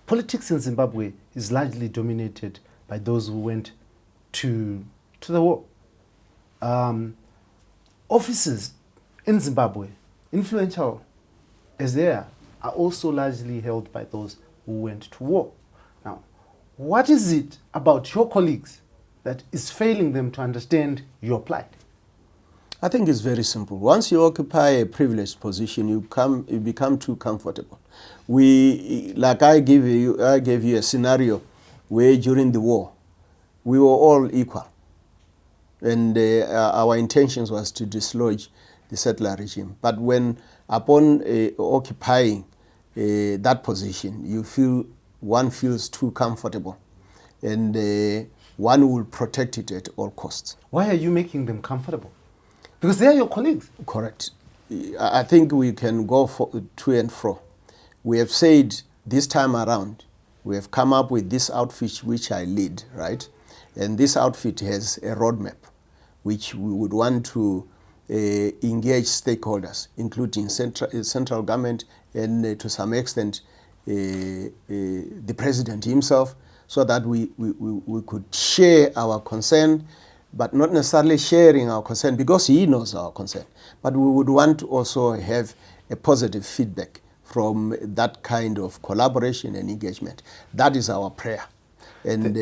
D: Politics in Zimbabwe is largely dominated by those who went to the war. Offices in Zimbabwe, influential as they are also largely held by those who went to war. Now, what is it about your colleagues that is failing them to understand your plight?
E: I think it's very simple. Once you occupy a privileged position, you become too comfortable. I gave you a scenario where during the war, we were all equal. And our intentions was to dislodge the settler regime. But when, upon occupying that position, one feels too comfortable, and one will protect it at all costs.
D: Why are you making them comfortable? Because they are your colleagues.
E: Correct. I think we can go to and fro. We have said this time around, we have come up with this outfit which I lead, right? And this outfit has a roadmap which we would want to engage stakeholders, including central government and to some extent the president himself, so that we could share our concern, but not necessarily sharing our concern because he knows our concern. But we would want to also have a positive feedback from that kind of collaboration and engagement. That is our prayer. And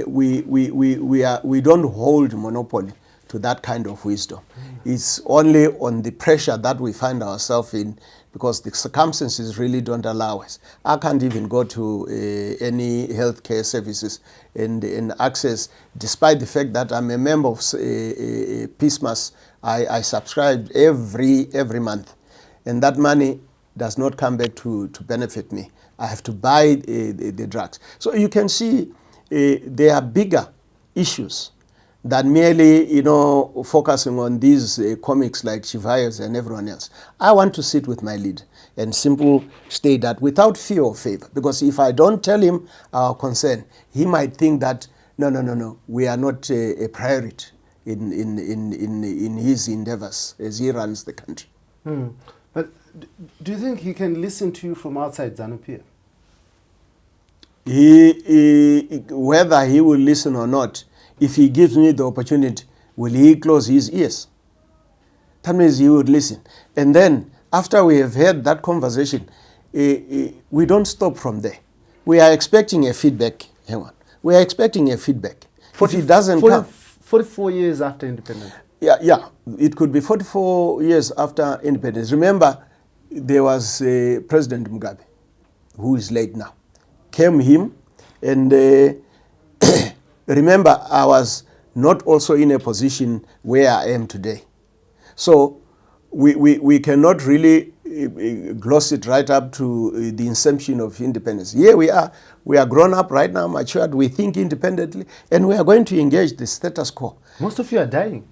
E: we don't hold monopoly to that kind of wisdom. It's only on the pressure that we find ourselves in, because the circumstances really don't allow us. I can't even go to any healthcare services and access, despite the fact that I'm a member of PISMAS. I subscribe every month, and that money does not come back to benefit me. I have to buy the drugs. So you can see there are bigger issues than merely, focusing on these comics like Chivhayo and everyone else. I want to sit with my leader and simply state that without fear or favor, because if I don't tell him our concern, he might think that no, we are not a priority in his endeavors as he runs the country.
D: But do you think he can listen to you from outside Zanu PF?
E: Whether he will listen or not, if he gives me the opportunity, will he close his ears? That means he would listen. And then, after we have had that conversation, we don't stop from there. We are expecting a feedback. Hang on. We are expecting a feedback. If it doesn't come...
D: 44 years after independence.
E: Yeah. It could be 44 years after independence. Remember, there was President Mugabe, who is late now. Came him, and remember, I was not also in a position where I am today. So we cannot really gloss it right up to the inception of independence. Here we are grown up right now, matured, we think independently, and we are going to engage the status quo.
D: Most of you are dying.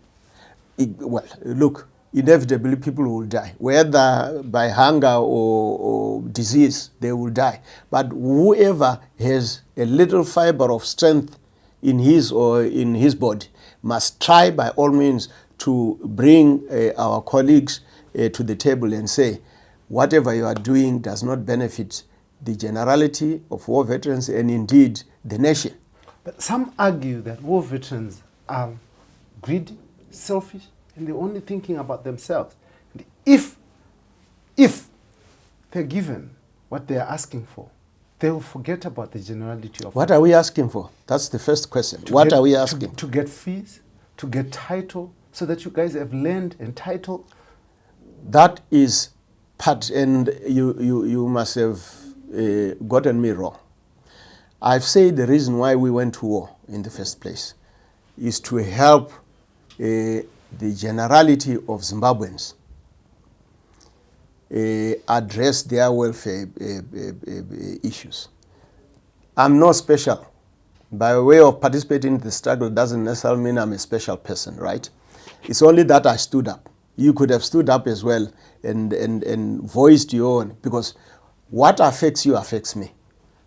E: Well, look, inevitably people will die, whether by hunger or disease, they will die. But whoever has a little fiber of strength in his body must try by all means to bring our colleagues to the table and say, whatever you are doing does not benefit the generality of war veterans and indeed the nation.
D: But some argue that war veterans are greedy, selfish, and they're only thinking about themselves. And if they're given what they're asking for, they will forget about the generality of...
E: What are we asking for? That's the first question. What are we asking?
D: To get fees, to get title, so that you guys have land and title.
E: That is part, and you must have gotten me wrong. I've said the reason why we went to war in the first place is to help the generality of Zimbabweans address their welfare issues. I'm not special. By way of participating in the struggle doesn't necessarily mean I'm a special person, right? It's only that I stood up. You could have stood up as well and voiced your own, because what affects you affects me.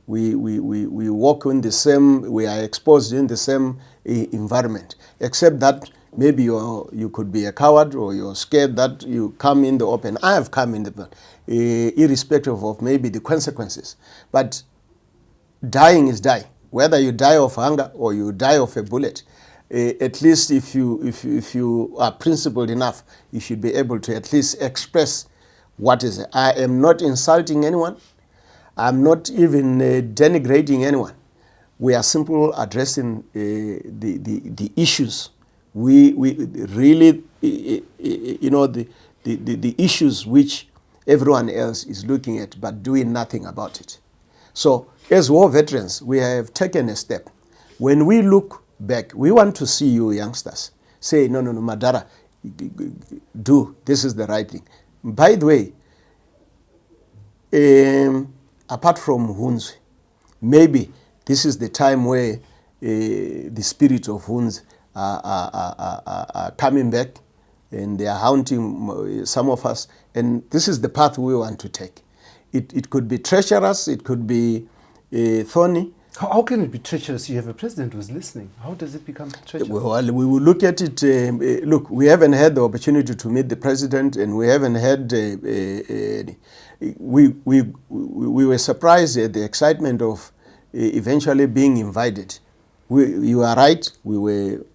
E: We walk in the same, we are exposed in the same environment, except that maybe you could be a coward or you're scared that you come in the open. I have come in the open, irrespective of maybe the consequences. But dying is dying. Whether you die of hunger or you die of a bullet, at least if you are principled enough, you should be able to at least express what is it. I am not insulting anyone. I'm not even denigrating anyone. We are simply addressing the issues. We really, the issues which everyone else is looking at but doing nothing about it. So as war veterans, we have taken a step. When we look back, we want to see you youngsters say, no, Madara, this is the right thing. By the way, apart from Hunzi, maybe this is the time where the spirit of Hunzi are coming back and they are haunting some of us, and this is the path we want to take. It could be treacherous, it could be thorny.
D: How can it be treacherous? You have a president who's listening. How does it become treacherous?
E: Well, we will look at it. Look, we haven't had the opportunity to meet the president, and we haven't had. We were surprised at the excitement of eventually being invited. You are right. We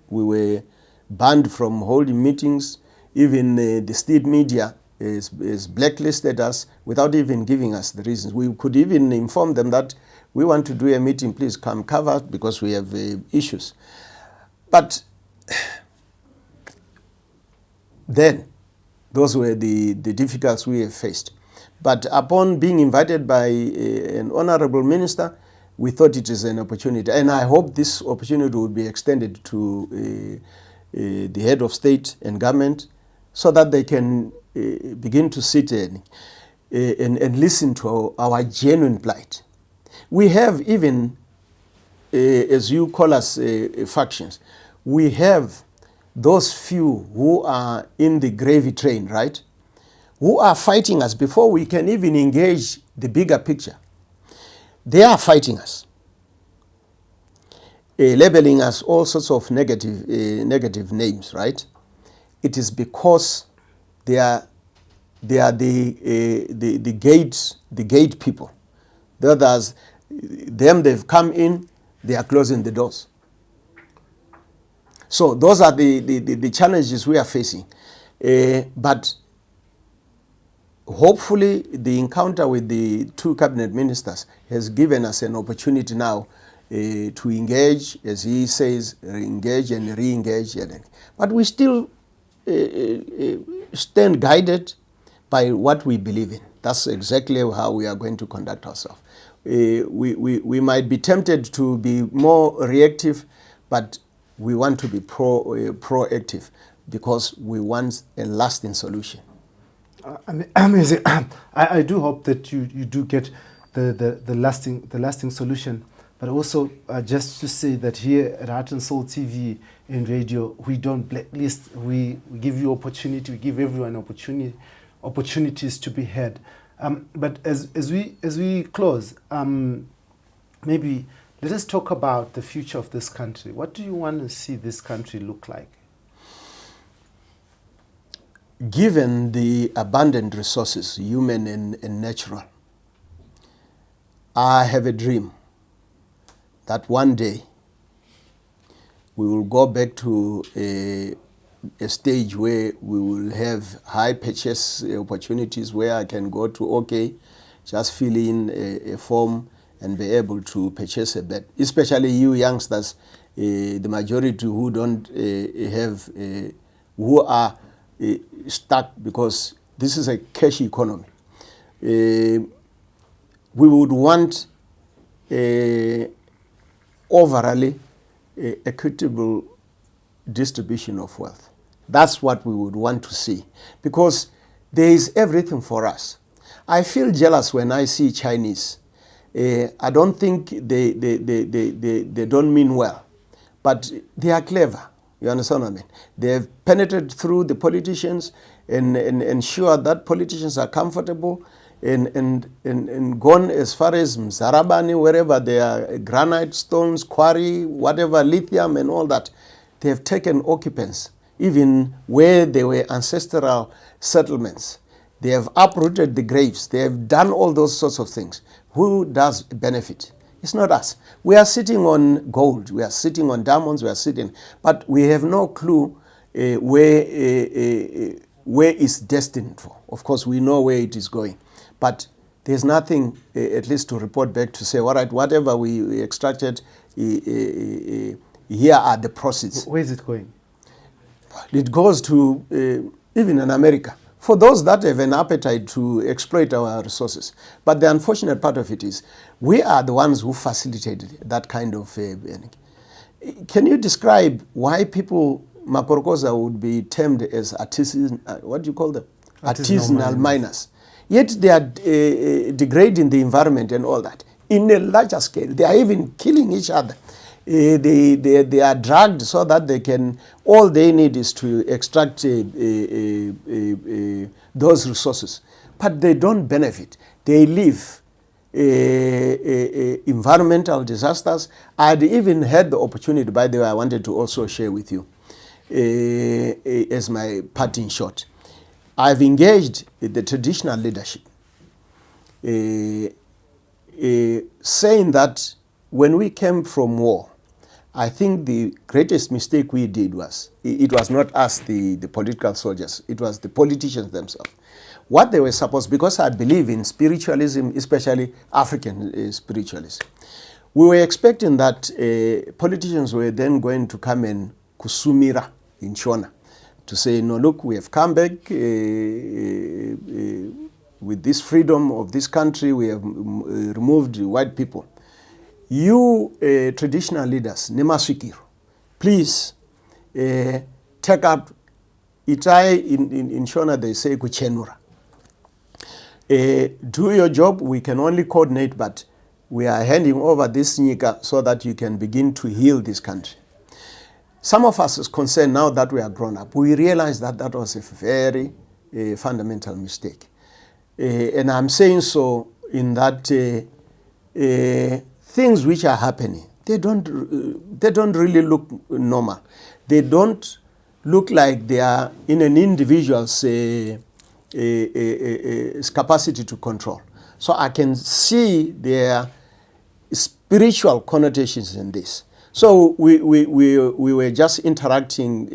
E: were banned from holding meetings. Even the state media is blacklisted us without even giving us the reasons. We could even inform them that we want to do a meeting, please come cover because we have issues. But then, those were the difficulties we have faced. But upon being invited by an honorable minister, we thought it is an opportunity. And I hope this opportunity will be extended to the head of state and government so that they can begin to sit and listen to our genuine plight. We have even, as you call us, factions, we have those few who are in the gravy train, right? Who are fighting us before we can even engage the bigger picture. They are fighting us, labeling us all sorts of negative names, right? It is because they are the gate people. The others, they've come in, they are closing the doors. So those are the challenges we are facing. But hopefully the encounter with the two cabinet ministers has given us an opportunity now to engage, as he says, engage and re-engage. But we still stand guided by what we believe in. That's exactly how we are going to conduct ourselves. We might be tempted to be more reactive, but we want to be proactive because we want a lasting solution.
D: Amazing. I do hope that you do get the lasting solution. But also, just to say that here at Heart and Soul TV and radio, we don't blacklist. We give you opportunity. We give everyone opportunities to be heard. But as we close, maybe let us talk about the future of this country. What do you want to see this country look like?
E: Given the abundant resources, human and natural, I have a dream that one day we will go back to a stage where we will have high purchase opportunities where I can go to, just fill in a form and be able to purchase a bed. Especially you youngsters, the majority who don't have, who are stuck because this is a cash economy. We would want overall equitable distribution of wealth. That's what we would want to see because there is everything for us. I feel jealous when I see Chinese. I don't think they don't mean well, but they are clever. You understand what I mean? They have penetrated through the politicians and ensure that politicians are comfortable and gone as far as Mzarabani, wherever there are granite, stones, quarry, whatever, lithium and all that. They have taken occupants, even where there were ancestral settlements. They have uprooted the graves. They have done all those sorts of things. Who does benefit? It's not us. We are sitting on gold. We are sitting on diamonds. We are sitting, but we have no clue where it's destined for. Of course, we know where it is going, but there's nothing, at least to report back to say, all right, whatever we extracted, here are the proceeds.
D: Where is it going?
E: It goes to even in America. For those that have an appetite to exploit our resources. But the unfortunate part of it is we are the ones who facilitated that kind of Can you describe why people, Makorokoza, would be termed as what do you call them? Artisanal miners. Yet they are degrading the environment and all that. In a larger scale, they are even killing each other. They are drugged so that they can, all they need is to extract those resources. But they don't benefit. They live environmental disasters. I'd even had the opportunity, by the way, I wanted to also share with you as my parting shot. I've engaged the traditional leadership saying that when we came from war, I think the greatest mistake we did was, it was not us, the political soldiers, it was the politicians themselves, what they were supposed, because I believe in spiritualism, especially African spiritualism, we were expecting that politicians were then going to come and kusumira in Shona to say, no, look, we have come back with this freedom of this country, we have removed white people. You traditional leaders, Nemashikiru, please take up, itai in Shona they say kuchenura. Do your job, we can only coordinate, but we are handing over this Nika so that you can begin to heal this country. Some of us is concerned now that we are grown up. We realize that that was a very fundamental mistake. And I'm saying so in that things which are happening, they don't really look normal. They don't look like they are in an individual's capacity to control. So I can see their spiritual connotations in this. So we were just interacting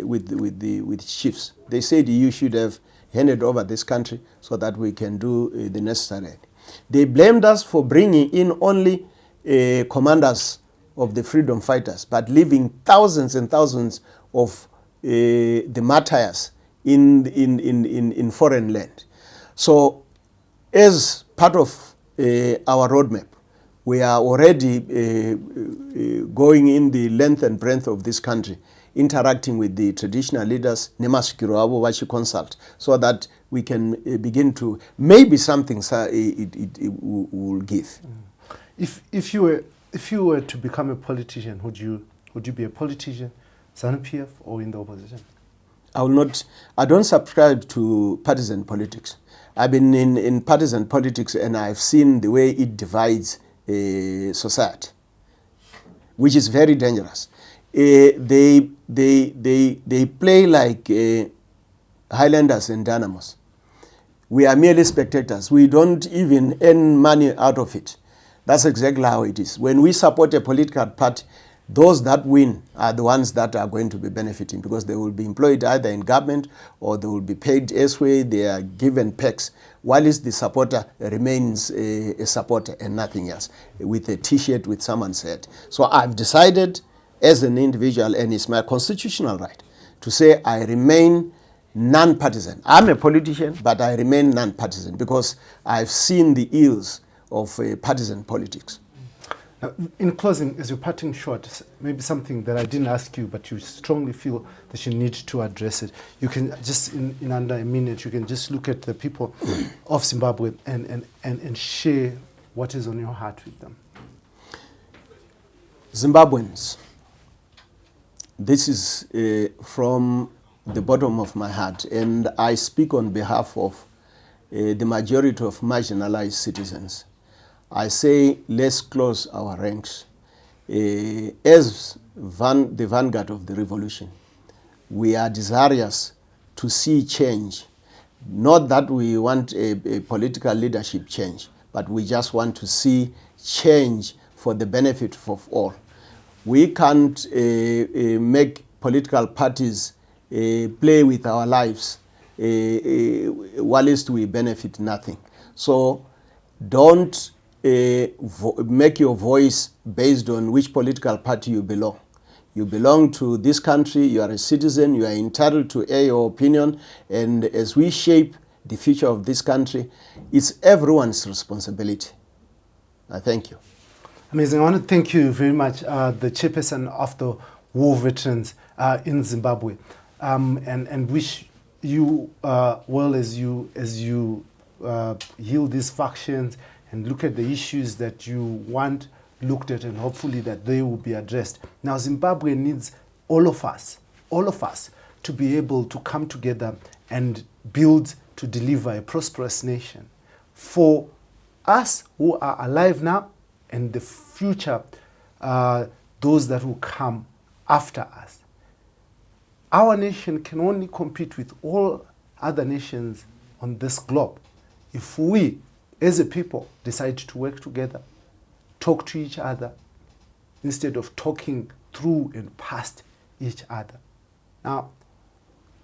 E: with chiefs. They said you should have handed over this country so that we can do the necessary. They blamed us for bringing in only commanders of the freedom fighters, but leaving thousands and thousands of the martyrs in foreign land. So as part of our roadmap, we are already going in the length and breadth of this country, interacting with the traditional leaders, Nemashikiru consult, so that we can begin to, maybe something it will give.
D: If you were to become a politician, would you be a politician, Zanu PF, or in the opposition?
E: I don't subscribe to partisan politics. I've been in partisan politics and I've seen the way it divides society, which is very dangerous. They play like Highlanders and Dynamos. We are merely spectators. We don't even earn money out of it. That's exactly how it is. When we support a political party, those that win are the ones that are going to be benefiting, because they will be employed either in government or they will be paid elsewhere. They are given perks, while the supporter remains a supporter and nothing else, with a T-shirt with someone's head. So I've decided as an individual, and it's my constitutional right, to say I remain non-partisan. I'm a politician, but I remain non-partisan because I've seen the ills of partisan politics.
D: Now, in closing, as you're parting short, maybe something that I didn't ask you, but you strongly feel that you need to address it. You can just, in under a minute, you can just look at the people of Zimbabwe and share what is on your heart with them.
E: Zimbabweans, this is from the bottom of my heart, and I speak on behalf of the majority of marginalized citizens. I say, let's close our ranks. As the vanguard of the revolution, we are desirous to see change. Not that we want a political leadership change, but we just want to see change for the benefit of all. We can't make political parties play with our lives, whilst we benefit nothing. So don't make your voice based on which political party you belong. You belong to this country, you are a citizen, you are entitled to air your opinion, and as we shape the future of this country, it's everyone's responsibility. I thank you.
D: Amazing. I want to thank you very much, the chairperson of the war veterans in Zimbabwe, and wish you well as you heal these factions and look at the issues that you want looked at, and hopefully that they will be addressed. Now, Zimbabwe needs all of us to be able to come together and build to deliver a prosperous nation for us who are alive now and the future, those that will come after us. Our nation can only compete with all other nations on this globe if we, as a people, decide to work together, talk to each other, instead of talking through and past each other. Now,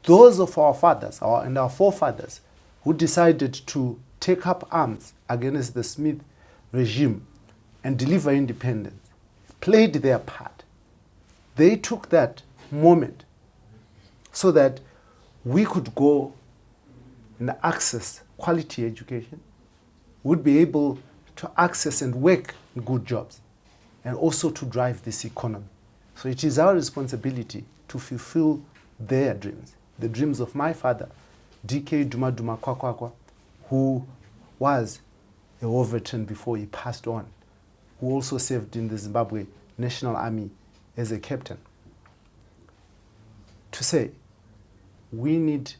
D: those of our fathers and our forefathers who decided to take up arms against the Smith regime and deliver independence, played their part. They took that moment so that we could go and access quality education, would be able to access and work in good jobs, and also to drive this economy. So it is our responsibility to fulfill their dreams, the dreams of my father, DK Duma Duma Kwakwakwa, who was a war veteran before he passed on, who also served in the Zimbabwe National Army as a captain. To say, we need,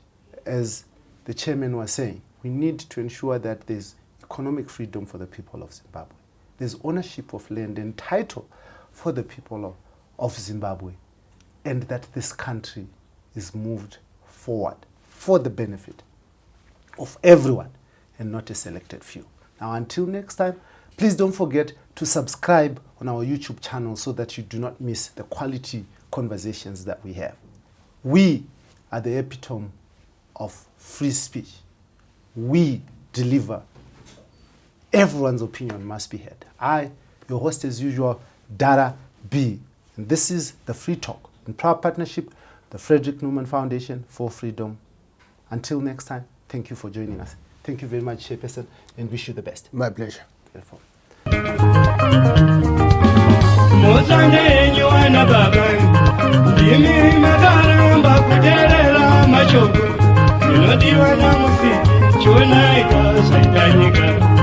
D: as the chairman was saying, we need to ensure that there's economic freedom for the people of Zimbabwe. There's ownership of land and title for the people of Zimbabwe, and that this country is moved forward for the benefit of everyone and not a selected few. Now, until next time, please don't forget to subscribe on our YouTube channel so that you do not miss the quality conversations that we have. We are the epitome of free speech. We deliver. Everyone's opinion must be heard. I, your host as usual, Dara B. And this is the Free Talk in proud partnership, the Frederick Newman Foundation for Freedom. Until next time, thank you for joining us. Thank you very much, Chairperson, and wish you the best.
E: My pleasure.
D: Beautiful.
F: Chona ika saitanyika